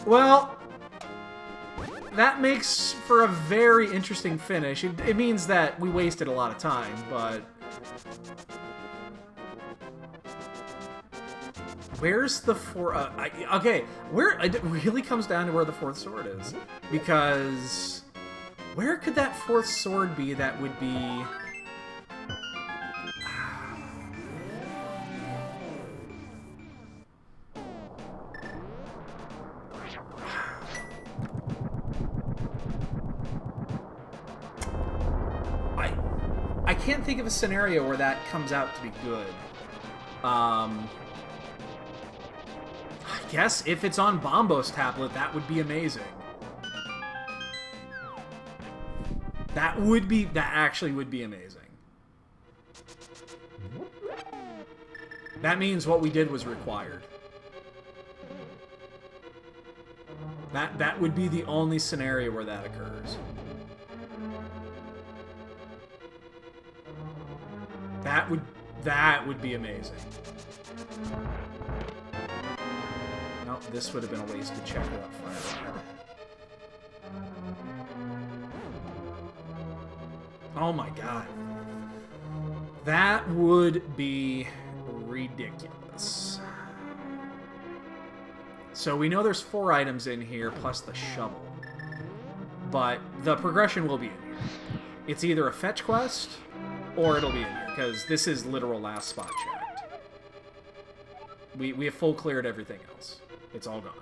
Well, that makes for a very interesting finish. It means that we wasted a lot of time, but... Where's the fourth... okay, it really comes down to where the fourth sword is. Because... Where could that fourth sword be that would be... I can't think of a scenario where that comes out to be good. I guess if it's on Bombo's tablet, that would be amazing. That actually would be amazing. That means what we did was required. That would be the only scenario where that occurs. That would be amazing. No, this would have been a wasted checker up front. Oh my god. That would be ridiculous. So we know there's 4 items in here, plus the shovel. But the progression will be in here. It's either a fetch quest, or it'll be in here, because this is literal last spot checked. We have full cleared everything else. It's all gone.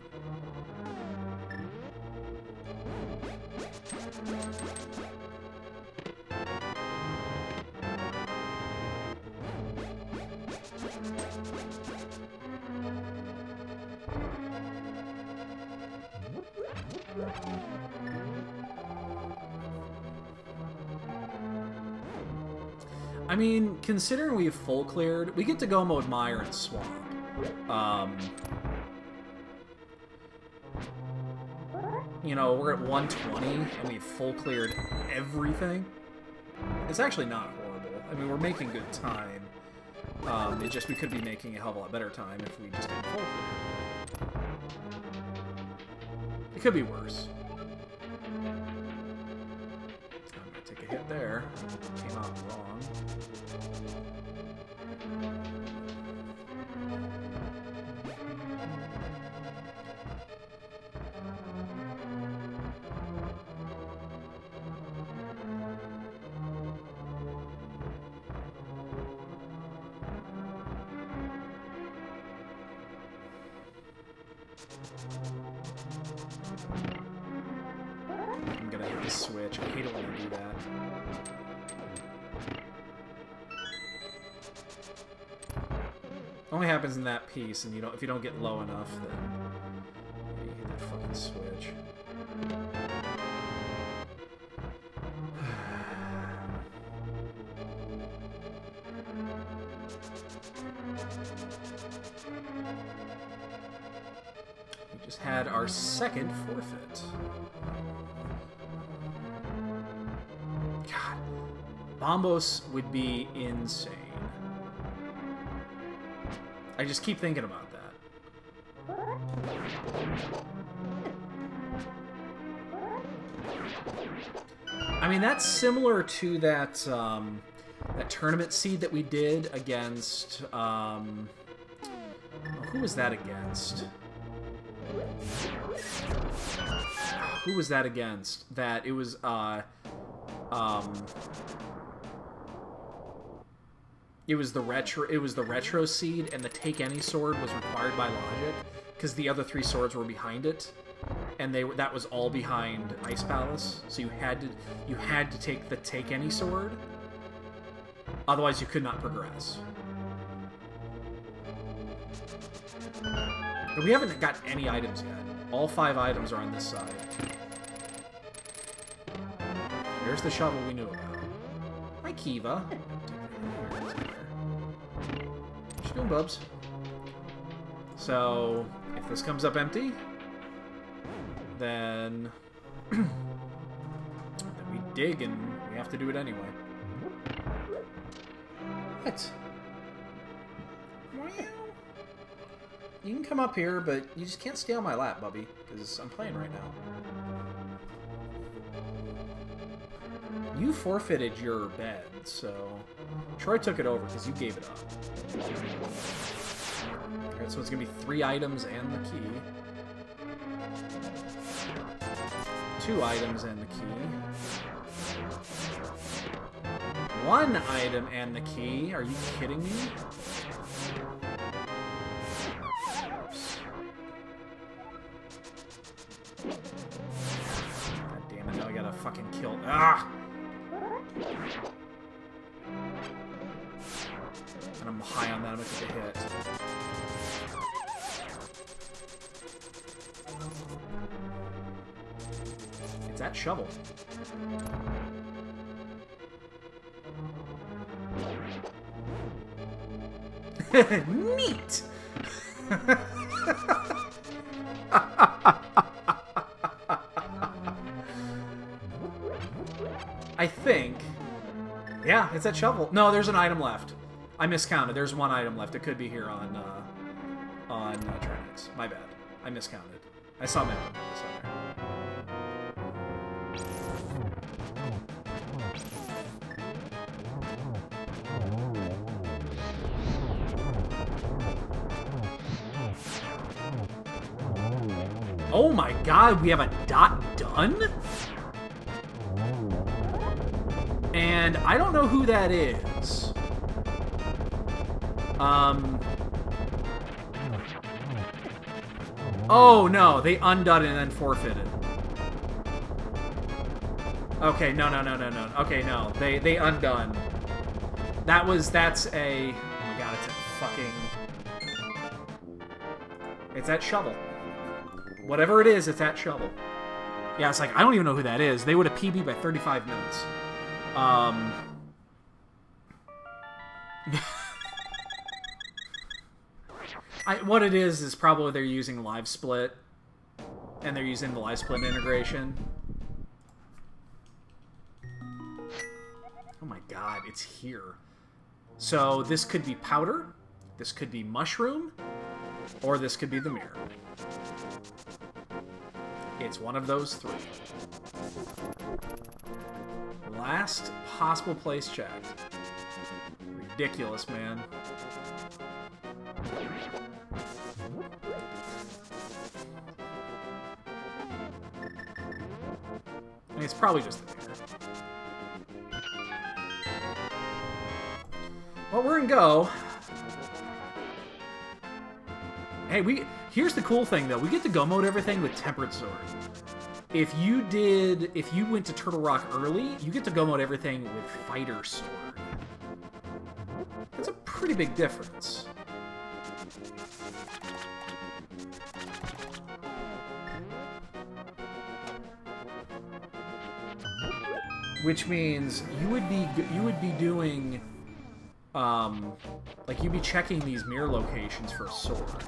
I mean, considering we've full cleared, we get to go mode Mire and Swamp. You know, we're at 120, and we've full cleared everything. It's actually not horrible. I mean, we're making good time. It's just we could be making a hell of a lot better time if we just didn't full clear. It could be worse. I'm gonna take a hit there. Came out wrong. I'm gonna hit the switch. I hate it when I do that. Only happens in that piece, and if you don't get low enough, then you hit that fucking switch. We just had our second forfeit. God, Bombos would be insane. I just keep thinking about that. I mean, that's similar to that that tournament seed that we did against. Who was that against? Who was that against? That it was It was the retro seed, and the take any sword was required by logic because the other 3 swords were behind it, and that was all behind Ice Palace. So you had to take the take any sword, otherwise you could not progress. But we haven't got any items yet. All 5 items are on this side. There's the shovel we knew about. Hi, Kiva. What you doing, Bubs? So, if this comes up empty, then we dig and we have to do it anyway. What? You can come up here, but you just can't stay on my lap, Bubby, because I'm playing right now. You forfeited your bed, so Troy took it over because you gave it up. Alright, so it's going to be 3 items and the key. 2 items and the key. 1 item and the key. Are you kidding me? God damn it, now I gotta fucking kill. Ah! And I'm high on that, I'm gonna take a hit. It's that shovel. Neat! I think... Yeah, it's that shovel. No, there's an item left. I miscounted. There's 1 item left. It could be here on Trinix. My bad. I miscounted. I saw my item there. Oh my god, we have a dot done? And I don't know who that is. Oh no, they undone it and then forfeited. Okay, no. Okay, no, they undone. That's a... Oh my god, it's a fucking... It's that shovel. Whatever it is, it's that shovel. Yeah, it's like, I don't even know who that is. They would have PB'd by 35 minutes. What it is probably they're using live split, and they're using the live split integration. Oh my god, it's here. So this could be powder, this could be mushroom, or this could be the mirror. It's one of those three. Last possible place checked. Ridiculous, man. I mean, it's probably just the mirror. Well, we're gonna go. Hey, here's the cool thing though. We get to go mode everything with Tempered Sword. If you went to Turtle Rock early, you get to go mode everything with Fighter Sword. That's a pretty big difference. Which means you would be doing like you'd be checking these mirror locations for a sword.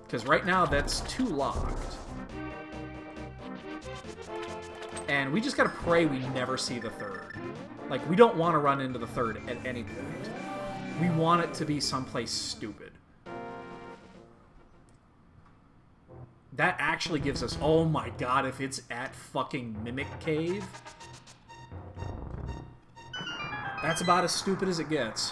Because right now that's 2 locked. And we just gotta pray we never see the 3rd. Like, we don't want to run into the 3rd at any point. We want it to be someplace stupid. That actually gives us... Oh my god, if it's at fucking Mimic Cave... That's about as stupid as it gets.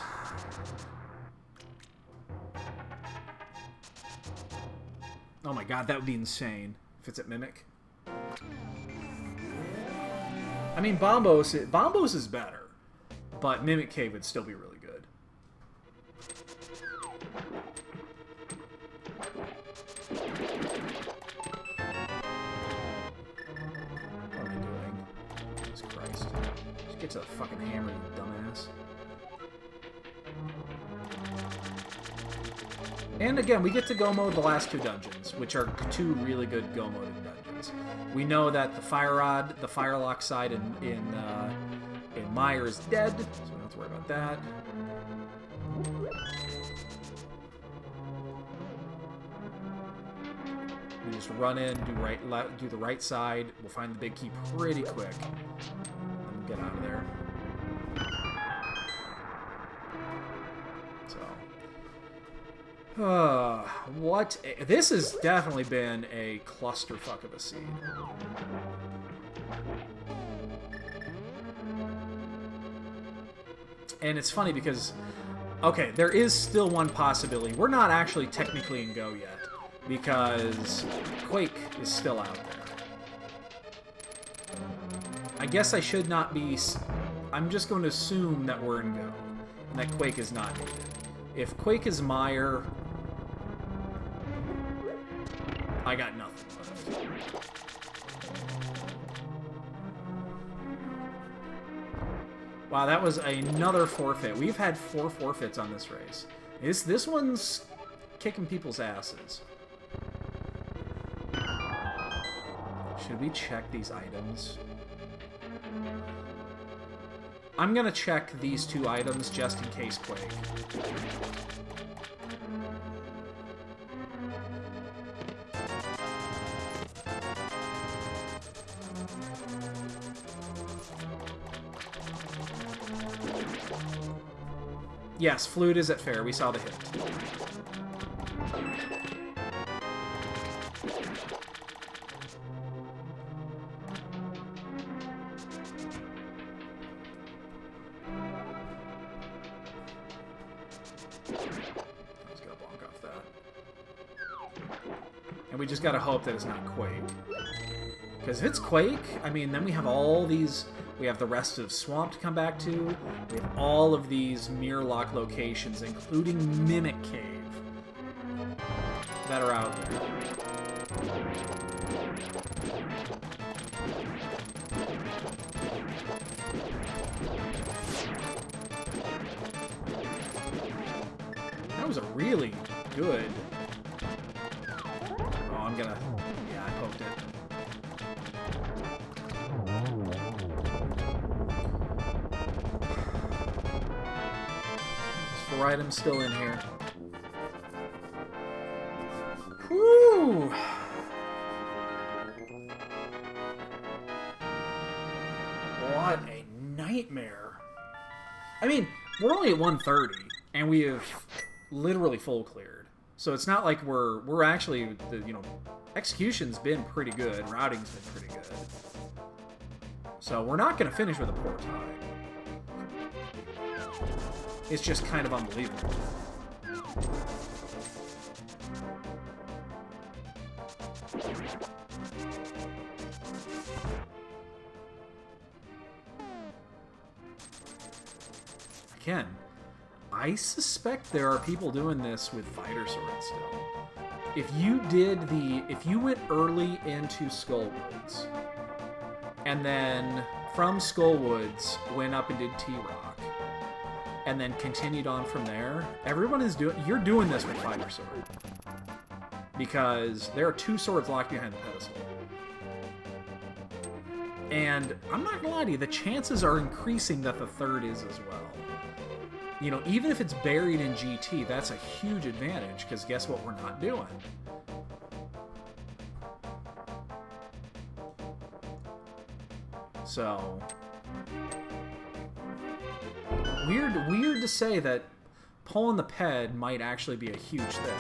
Oh my god, that would be insane if it's at Mimic. I mean, Bombos is better, but Mimic Cave would still be really good. What am I doing? Jesus Christ. Just get to the fucking hammer, you dumbass. And again, we get to go mode the last 2 dungeons, which are 2 really good go mode dungeons. We know that the Fire Rod, the Firelock side in Meyer is dead, so we don't have to worry about that. We just run in, do the right side. We'll find the big key pretty quick, and we'll get out of there. What? This has definitely been a clusterfuck of a seed. And it's funny because, okay, there is still one possibility. We're not actually technically in Go yet, because Quake is still out there. I guess I should not be... I'm just going to assume that we're in Go, and that Quake is not needed. If Quake is Meyer... I got nothing left. Wow, that was another forfeit. We've had 4 forfeits on this race. This one's kicking people's asses. Should we check these items? I'm gonna check these 2 items just in case Quake. Yes, Flute is at fair. We saw the hit. Let's go bonk off that. And we just gotta hope that it's not Quake. Because if it's Quake, I mean, then we have all these... We have the rest of Swamp to come back to. We have all of these mirror lock locations, including Mimic Cave, that are out there. That was a really good... Oh, I'm gonna... Yeah, I poked it. There's 4 items still in here. Whew! What a nightmare. I mean, we're only at 130, and we have literally full cleared. So it's not like we're actually, execution's been pretty good, routing's been pretty good. So we're not going to finish with a poor tie. It's just kind of unbelievable. Again, I suspect there are people doing this with fighter swords still. If you went early into Skullwoods, and then from Skullwoods went up and did T-Rock, and then continued on from there, you're doing this with fighter sword. Because there are 2 swords locked behind the pedestal. And I'm not gonna lie to you, the chances are increasing that the 3rd is as well. Even if it's buried in GT, that's a huge advantage, because guess what we're not doing? So, weird to say that pulling the ped might actually be a huge thing.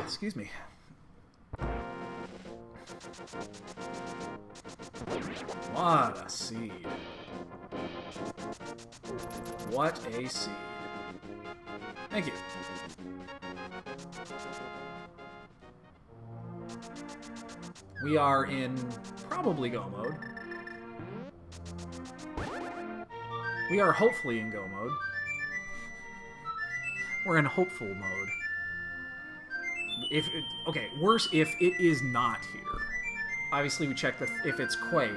Excuse me. What a seed. What a seed. Thank you. We are in probably go mode. We are hopefully in go mode. We're in hopeful mode. Worse if it is not here. Obviously, we check if it's Quake,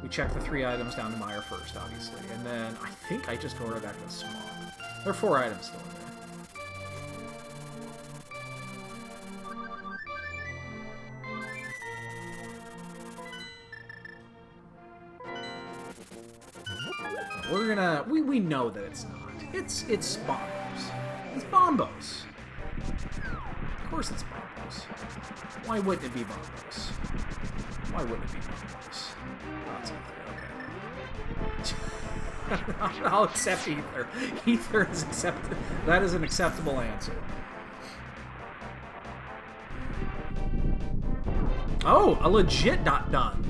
we check the 3 items down to Mire first, obviously, and then I think I just go right back to the Smog. There are 4 items still in there. We're gonna... We know that it's not. It's Bombos. It's Bombos. Of course it's Bombos. Why wouldn't it be Bombos? Why wouldn't it be Bombos? Oh, it's Ether. Okay. I'll accept Ether. Ether is accepted. That is an acceptable answer. Oh, a legit dot done.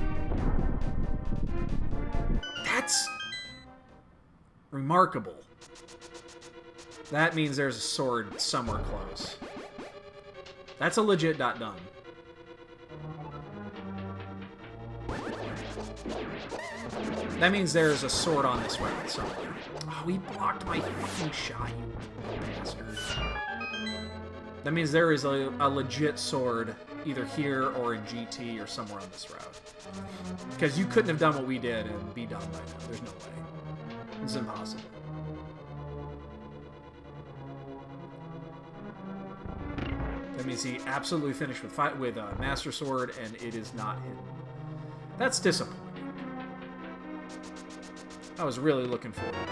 That's remarkable. That means there's a sword somewhere close. That's a legit dot done. That means there's a sword on this route somewhere. Oh, he blocked my fucking shot, you bastard. That means there is a legit sword either here or in GT or somewhere on this route. Because you couldn't have done what we did and be done by now. There's no way. It's impossible. That means he absolutely finished with Master Sword, and it is not hidden. That's disappointing. I was really looking forward to that.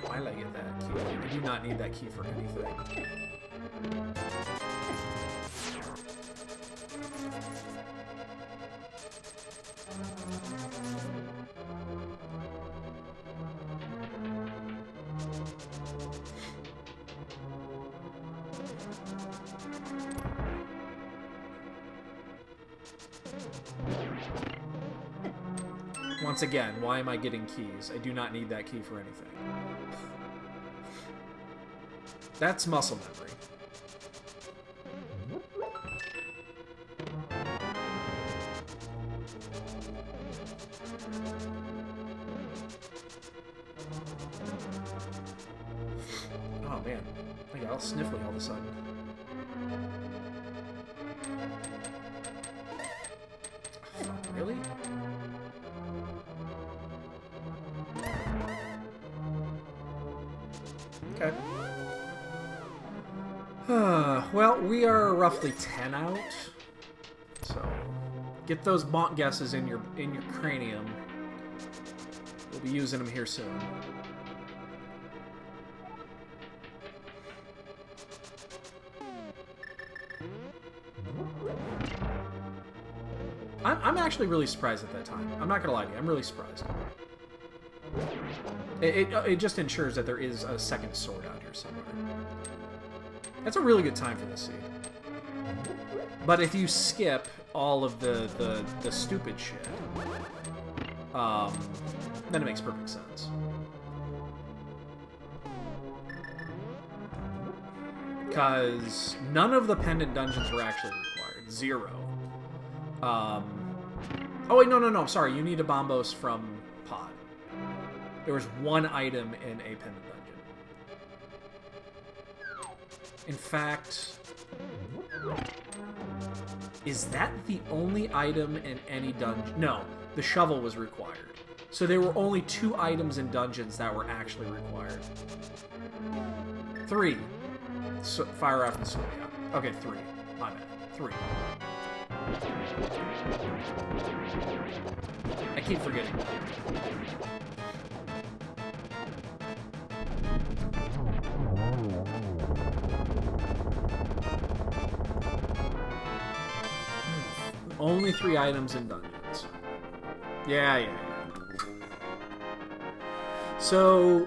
Why did I get that key? I do not need that key for anything. Once again, why am I getting keys? I do not need that key for anything. That's muscle memory. Oh man, I got all sniffly all of a sudden. Okay. Well, we are roughly 10 out. So, get those bonk guesses in your cranium. We'll be using them here soon. I'm actually really surprised at that time. I'm not gonna lie to you. I'm really surprised. It just ensures that there is a second sword out here somewhere. That's a really good time for this seed. But if you skip all of the stupid shit, then it makes perfect sense. Because none of the pendant dungeons were actually required. 0. Oh wait, no, sorry. You need a bombos from Pod. There was 1 item in a pendant dungeon. In fact, is that the only item in any dungeon? No, the shovel was required. So there were only 2 items in dungeons that were actually required. 3. So, fire off and sword, yeah. Okay, 3. My bad. 3. I keep forgetting. Only 3 items in dungeons. Yeah. So,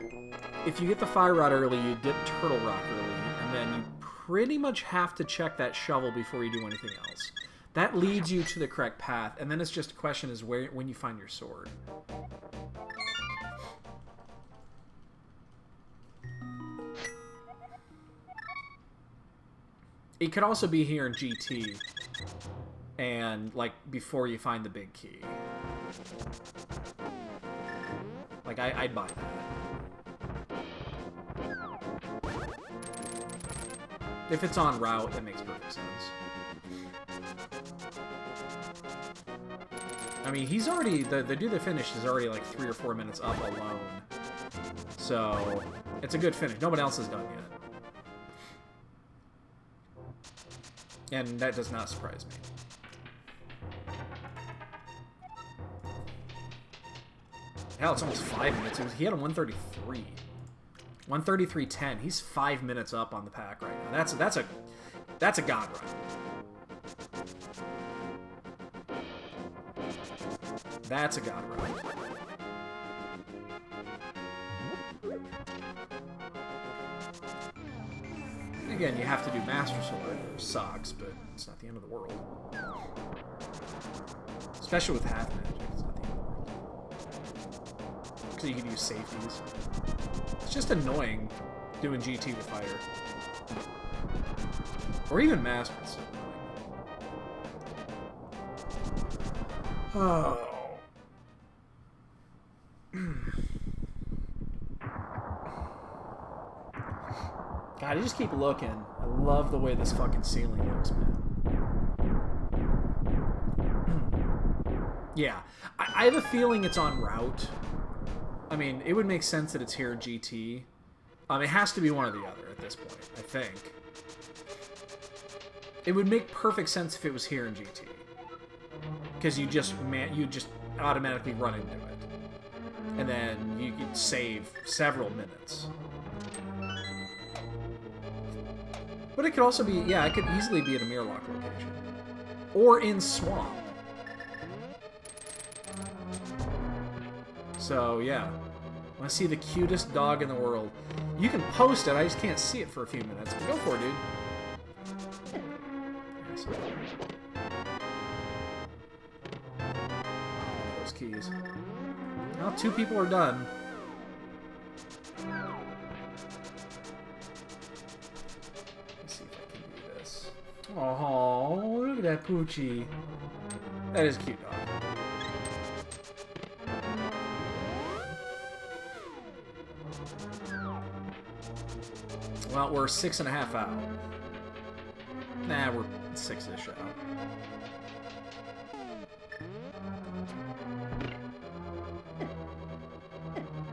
if you get the fire rod early, you dip turtle rock early, and then you pretty much have to check that shovel before you do anything else. That leads you to the correct path, and then it's just a question is when you find your sword. It could also be here in GT, and like before you find the big key. Like I'd buy that. If it's on route, that makes perfect sense. I mean, he's already, the dude that finished is already like 3 or 4 minutes up alone. So, it's a good finish. No one else has done yet. And that does not surprise me. Hell, it's almost 5 minutes. He had a 133. 133.10. He's 5 minutes up on the pack right now. That's a god run. That's a god run. Again, you have to do Master Sword. It sucks, but it's not the end of the world. Especially with half magic, it's not the end of the world. Because you can use safeties. It's just annoying doing GT with fire. Or even Master, it's so annoying. Oh. God, I just keep looking. I love the way this fucking ceiling looks, man. Yeah. I have a feeling it's on route. I mean, it would make sense that it's here in GT. It has to be one or the other at this point, I think. It would make perfect sense if it was here in GT. Because you just automatically run into it. And then you could save several minutes. But it could also be, yeah, it could easily be at a Mirlock location. Or in Swamp. So, yeah. I want to see the cutest dog in the world. You can post it, I just can't see it for a few minutes. But go for it, dude. Those keys. Well, 2 people are done. Oh, look at that Poochie. That is a cute dog. Well, we're 6.5 out. Nah, we're 6-ish out.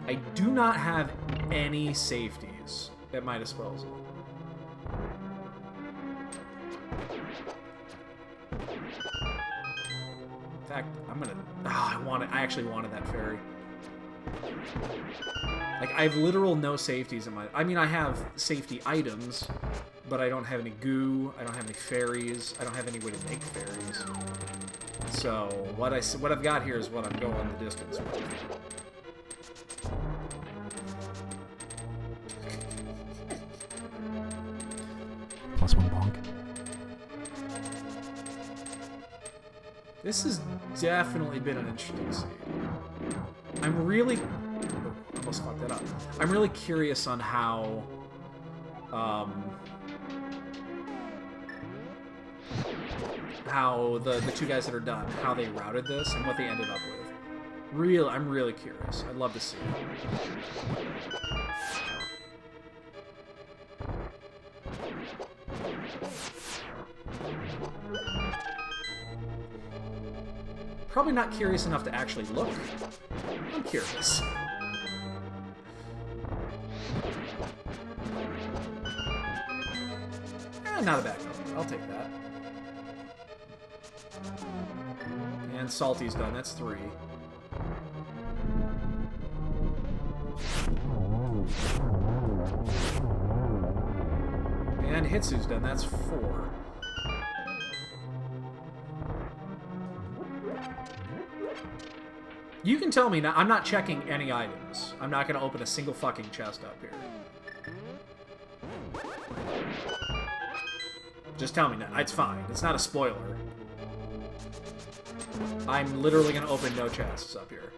I do not have any safeties at my disposal. In fact, I'm gonna... I actually wanted that fairy. Like, I have literal no safeties in my... I mean, I have safety items, but I don't have any goo, I don't have any fairies, I don't have any way to make fairies. So, what I've got here is what I'm going the distance with. +1 bonk. This has definitely been an interesting seed. I'm really... almost fucked that up. I'm really curious on how... how the two guys that are done, how they routed this and what they ended up with. I'm really curious. I'd love to see it. Probably not curious enough to actually look. I'm curious. Not a bad number. I'll take that. And Salty's done. That's 3. And Hitsu's done. That's 4. You can tell me now. I'm not checking any items. I'm not going to open a single fucking chest up here. Just tell me now. It's fine. It's not a spoiler. I'm literally going to open no chests up here.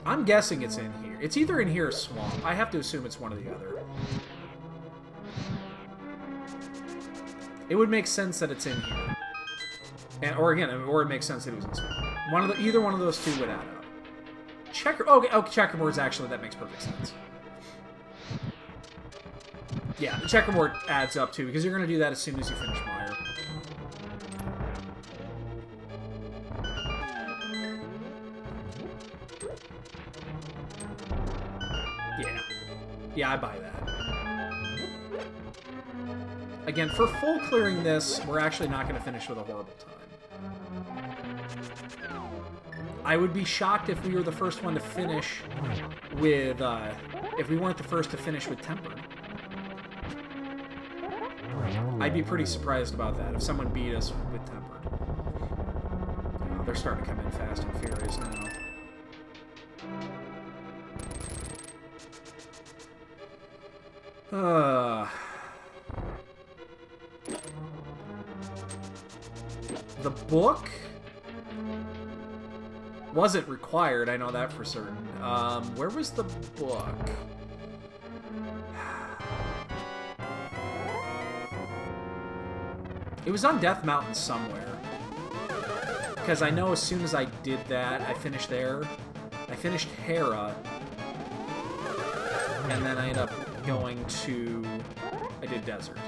I'm guessing it's in here. It's either in here or Swamp. I have to assume it's one or the other. It would make sense that it's in here. Or it makes sense that it was in Swamp. Either one of those two would add up. Checkerboard's actually, that makes perfect sense. Yeah, the checkerboard adds up too, because you're going to do that as soon as you finish Mire. Yeah, I buy that. Again, for full clearing this, we're actually not going to finish with a horrible time. I would be shocked if we were the first one to finish with, if we weren't the first to finish with Tempered. I'd be pretty surprised about that, if someone beat us with Tempered. Oh, they're starting to come in fast and furious now. The book wasn't required, I know that for certain. Where was the book? It was on Death Mountain somewhere. Because I know as soon as I did that, I finished there. I finished Hera. And then I ended up going to... I did Desert.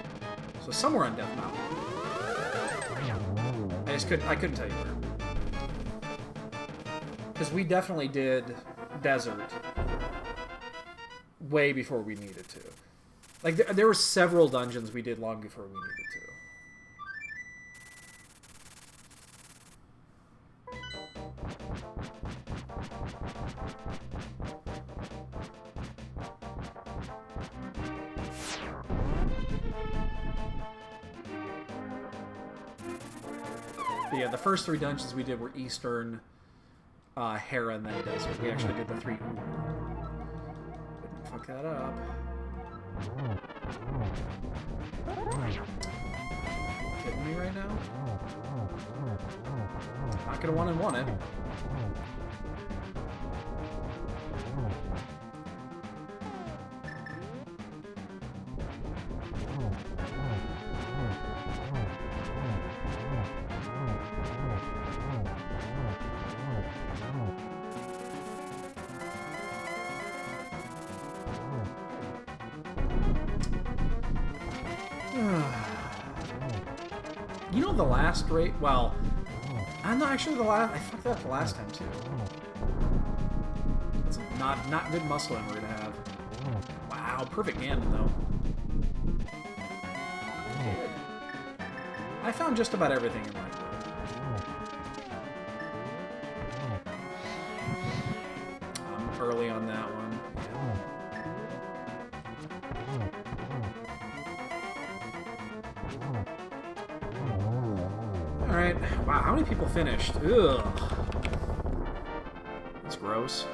So somewhere on Death Mountain. I couldn't tell you where. Because we definitely did Desert way before we needed to. Like, there were several dungeons we did long before we needed to. But yeah, the first 3 dungeons we did were Eastern, Hera, and then Desert. We actually did the 3. Didn't fuck that up. Kidding me right now? Not gonna 1-and-1 it. the last rate. Well, I'm not actually the last. I fucked up the last time too. It's not good muscle memory to have. Wow, perfect Ganon though. Good. I found just about everything in life. I'm early on that one. Alright. Wow, how many people finished? Ugh. That's gross.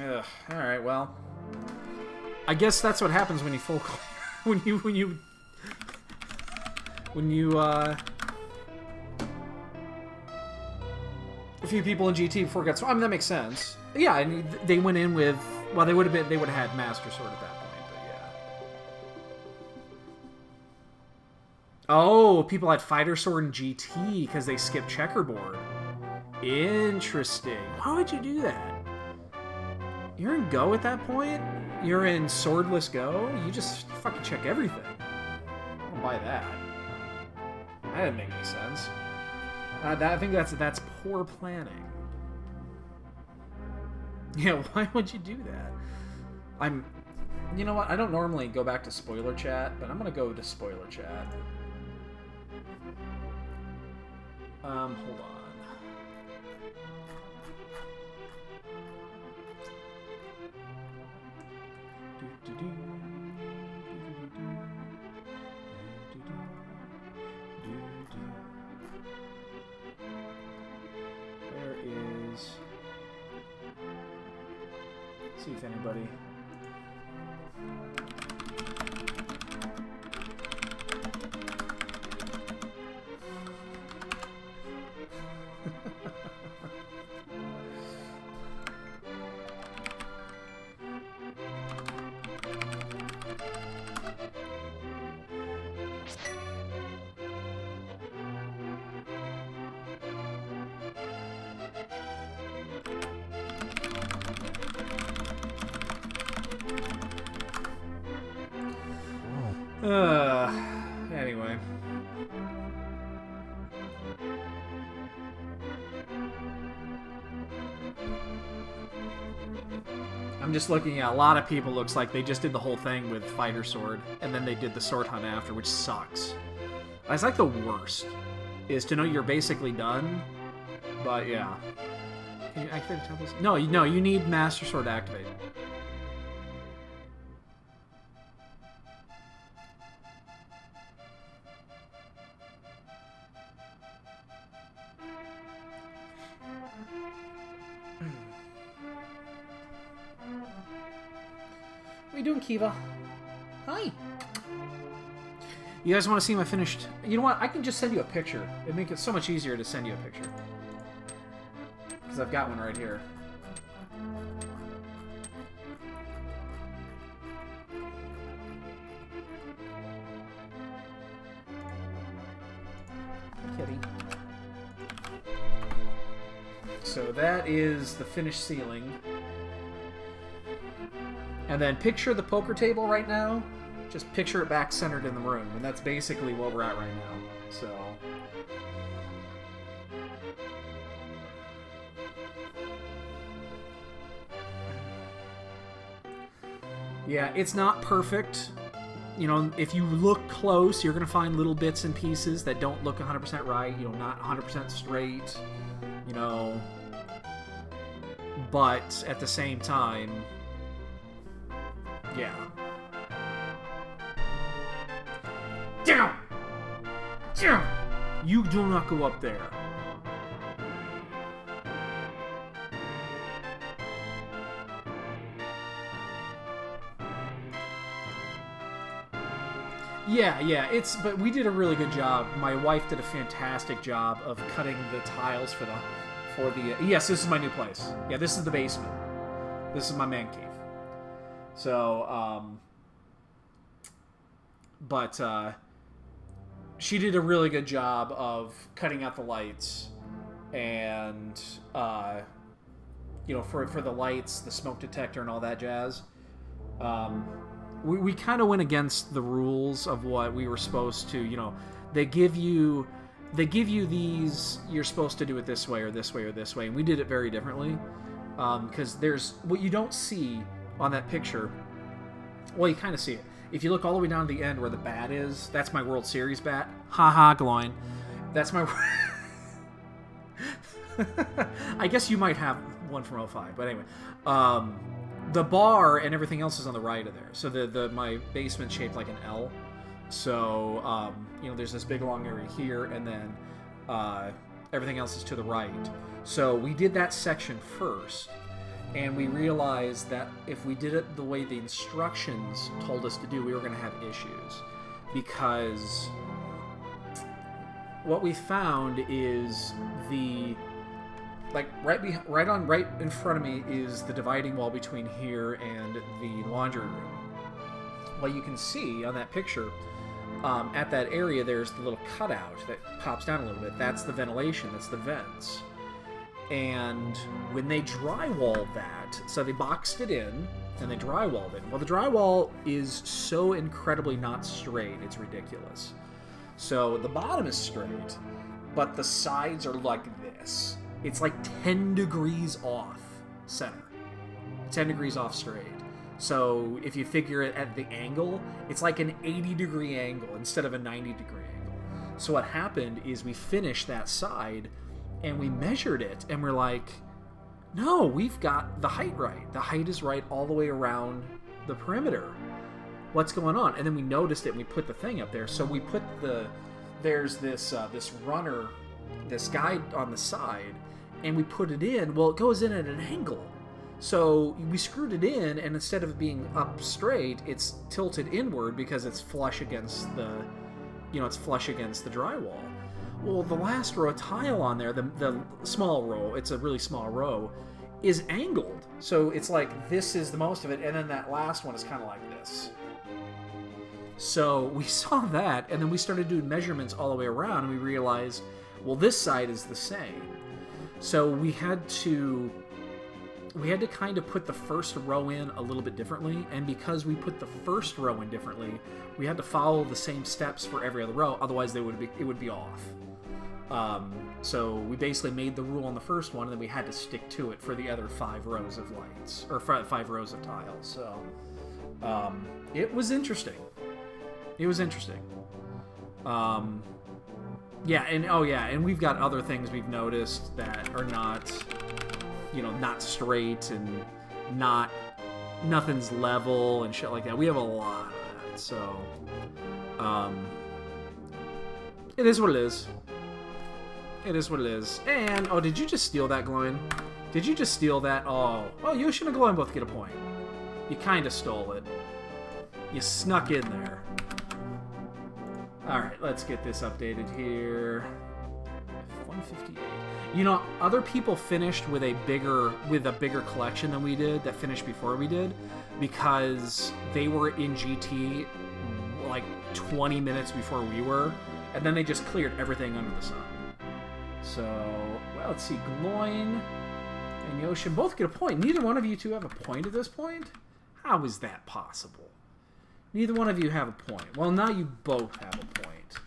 Ugh. Alright, well. I guess that's what happens when you full when you a few people in GT before it got I mean, that makes sense. Yeah, and they went in with, well, they would have had Master Sword at that point, but yeah. Oh, people had Fighter Sword and GT because they skipped Checkerboard. Interesting. Why would you do that? You're in Go at that point? You're in Swordless Go? You just fucking check everything. I don't buy that. That didn't make any sense. I think that's poor planning. Yeah, why would you do that? You know what? I don't normally go back to spoiler chat, but I'm gonna go to spoiler chat. Hold on. Where is... See if anybody... Anyway. I'm just looking at a lot of people, looks like they just did the whole thing with Fighter Sword, and then they did the Sword Hunt after, which sucks. That's like the worst, is to know you're basically done, but yeah. Can you activate the temples? No, you need Master Sword to activate. What are you doing, Kiva? Hi. You guys want to see my finished... You know what? I can just send you a picture. It'd make it so much easier to send you a picture. Because I've got one right here. Kitty. So that is the finished ceiling. And then picture the poker table right now. Just picture it back centered in the room. And that's basically what we're at right now. So... yeah, it's not perfect. You know, if you look close, you're going to find little bits and pieces that don't look 100% right. You know, not 100% straight. You know... but at the same time... yeah. Down! Down! You do not go up there. Yeah, but we did a really good job. My wife did a fantastic job of cutting the tiles for the yes, this is my new place. Yeah, this is the basement. This is my man cave. So, but she did a really good job of cutting out the lights and, for the lights, the smoke detector, and all that jazz. We kind of went against the rules of what we were supposed to. They give you these. You're supposed to do it this way or this way or this way, and we did it very differently. Because there's what you don't see on that picture. Well, you kind of see it. If you look all the way down to the end where the bat is, that's my World Series bat. Haha, glowing. That's my... I guess you might have one from '05, but anyway. The bar and everything else is on the right of there. So my basement's shaped like an L. So, there's this big long area here, and then everything else is to the right. So we did that section first, and we realized that if we did it the way the instructions told us to do, we were going to have issues. Because what we found is right in front of me is the dividing wall between here and the laundry room. Well, you can see on that picture, at that area, there's the little cutout that pops down a little bit. That's the ventilation. That's the vents. And when they drywalled that, so they boxed it in and they drywalled it. Well, the drywall is so incredibly not straight, it's ridiculous. So the bottom is straight, but the sides are like this. It's like 10 degrees off center. 10 degrees off straight. So if you figure it at the angle, it's like an 80-degree angle instead of a 90-degree angle. So what happened is we finished that side, and we measured it, and we're like, no, we've got the height right. The height is right all the way around the perimeter. What's going on? And then we noticed it, and we put the thing up there. So we put there's this runner, this guide on the side, and we put it in. Well, it goes in at an angle. So we screwed it in, and instead of being up straight, it's tilted inward because it's flush against the drywall. Well, the last row of tile on there, the small row, it's a really small row, is angled. So it's like this is the most of it, and then that last one is kind of like this. So we saw that, and then we started doing measurements all the way around, and we realized, well, this side is the same. So we had to kind of put the first row in a little bit differently, and because we put the first row in differently, we had to follow the same steps for every other row, otherwise it would be off. So we basically made the rule on the first one, and then we had to stick to it for the other 5 rows of lights, or 5 rows of tiles. So it was interesting. And we've got other things we've noticed that are not straight and nothing's level and shit like that. We have a lot of that. So it is what it is. It is what it is. And, did you just steal that, Gloin? Did you just steal that? Oh, Yoshi and Gloin both get a point. You kind of stole it. You snuck in there. Alright, let's get this updated here. 158. Other people finished with a bigger collection than we did, that finished before we did, because they were in GT like 20 minutes before we were, and then they just cleared everything under the sun. So, well, let's see, Gloin and Yoshin both get a point. Neither one of you two have a point at this point? How is that possible? Neither one of you have a point. Well, now you both have a point.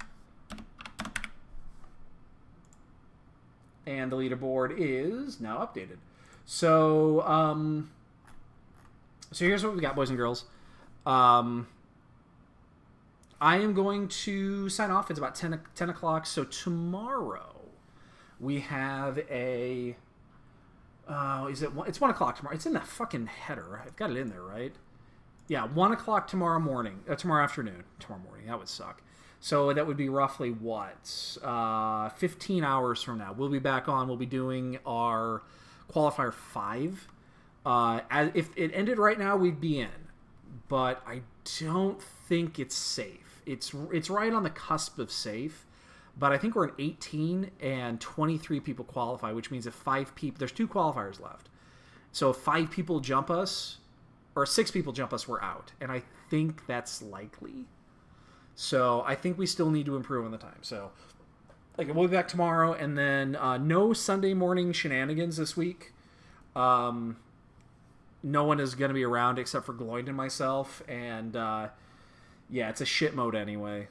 And the leaderboard is now updated. So, so here's what we got, boys and girls. I am going to sign off. It's about 10 o'clock. So tomorrow we have a... it's 1 o'clock tomorrow. It's in that fucking header. I've got it in there, right? Yeah, 1 o'clock tomorrow morning. Tomorrow afternoon. Tomorrow morning. That would suck. So that would be roughly, 15 hours from now. We'll be back on. We'll be doing our Qualifier 5. If it ended right now, we'd be in. But I don't think it's safe. It's right on the cusp of safe. But I think we're at 18 and 23 people qualify, which means if 5 people... There's 2 qualifiers left. So if 5 people jump us, or 6 people jump us, we're out. And I think that's likely. So I think we still need to improve on the time. So we'll be back tomorrow, and then no Sunday morning shenanigans this week. No one is going to be around except for Gloyd and myself, and yeah, it's a shit mode anyway.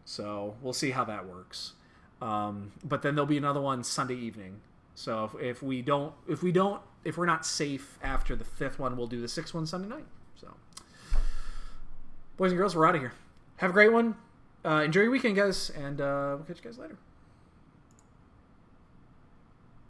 So we'll see how that works. But then there'll be another one Sunday evening. So if we're not safe after the 5th one, we'll do the 6th one Sunday night. So, boys and girls, we're out of here. Have a great one. Enjoy your weekend, guys, and we'll catch you guys later.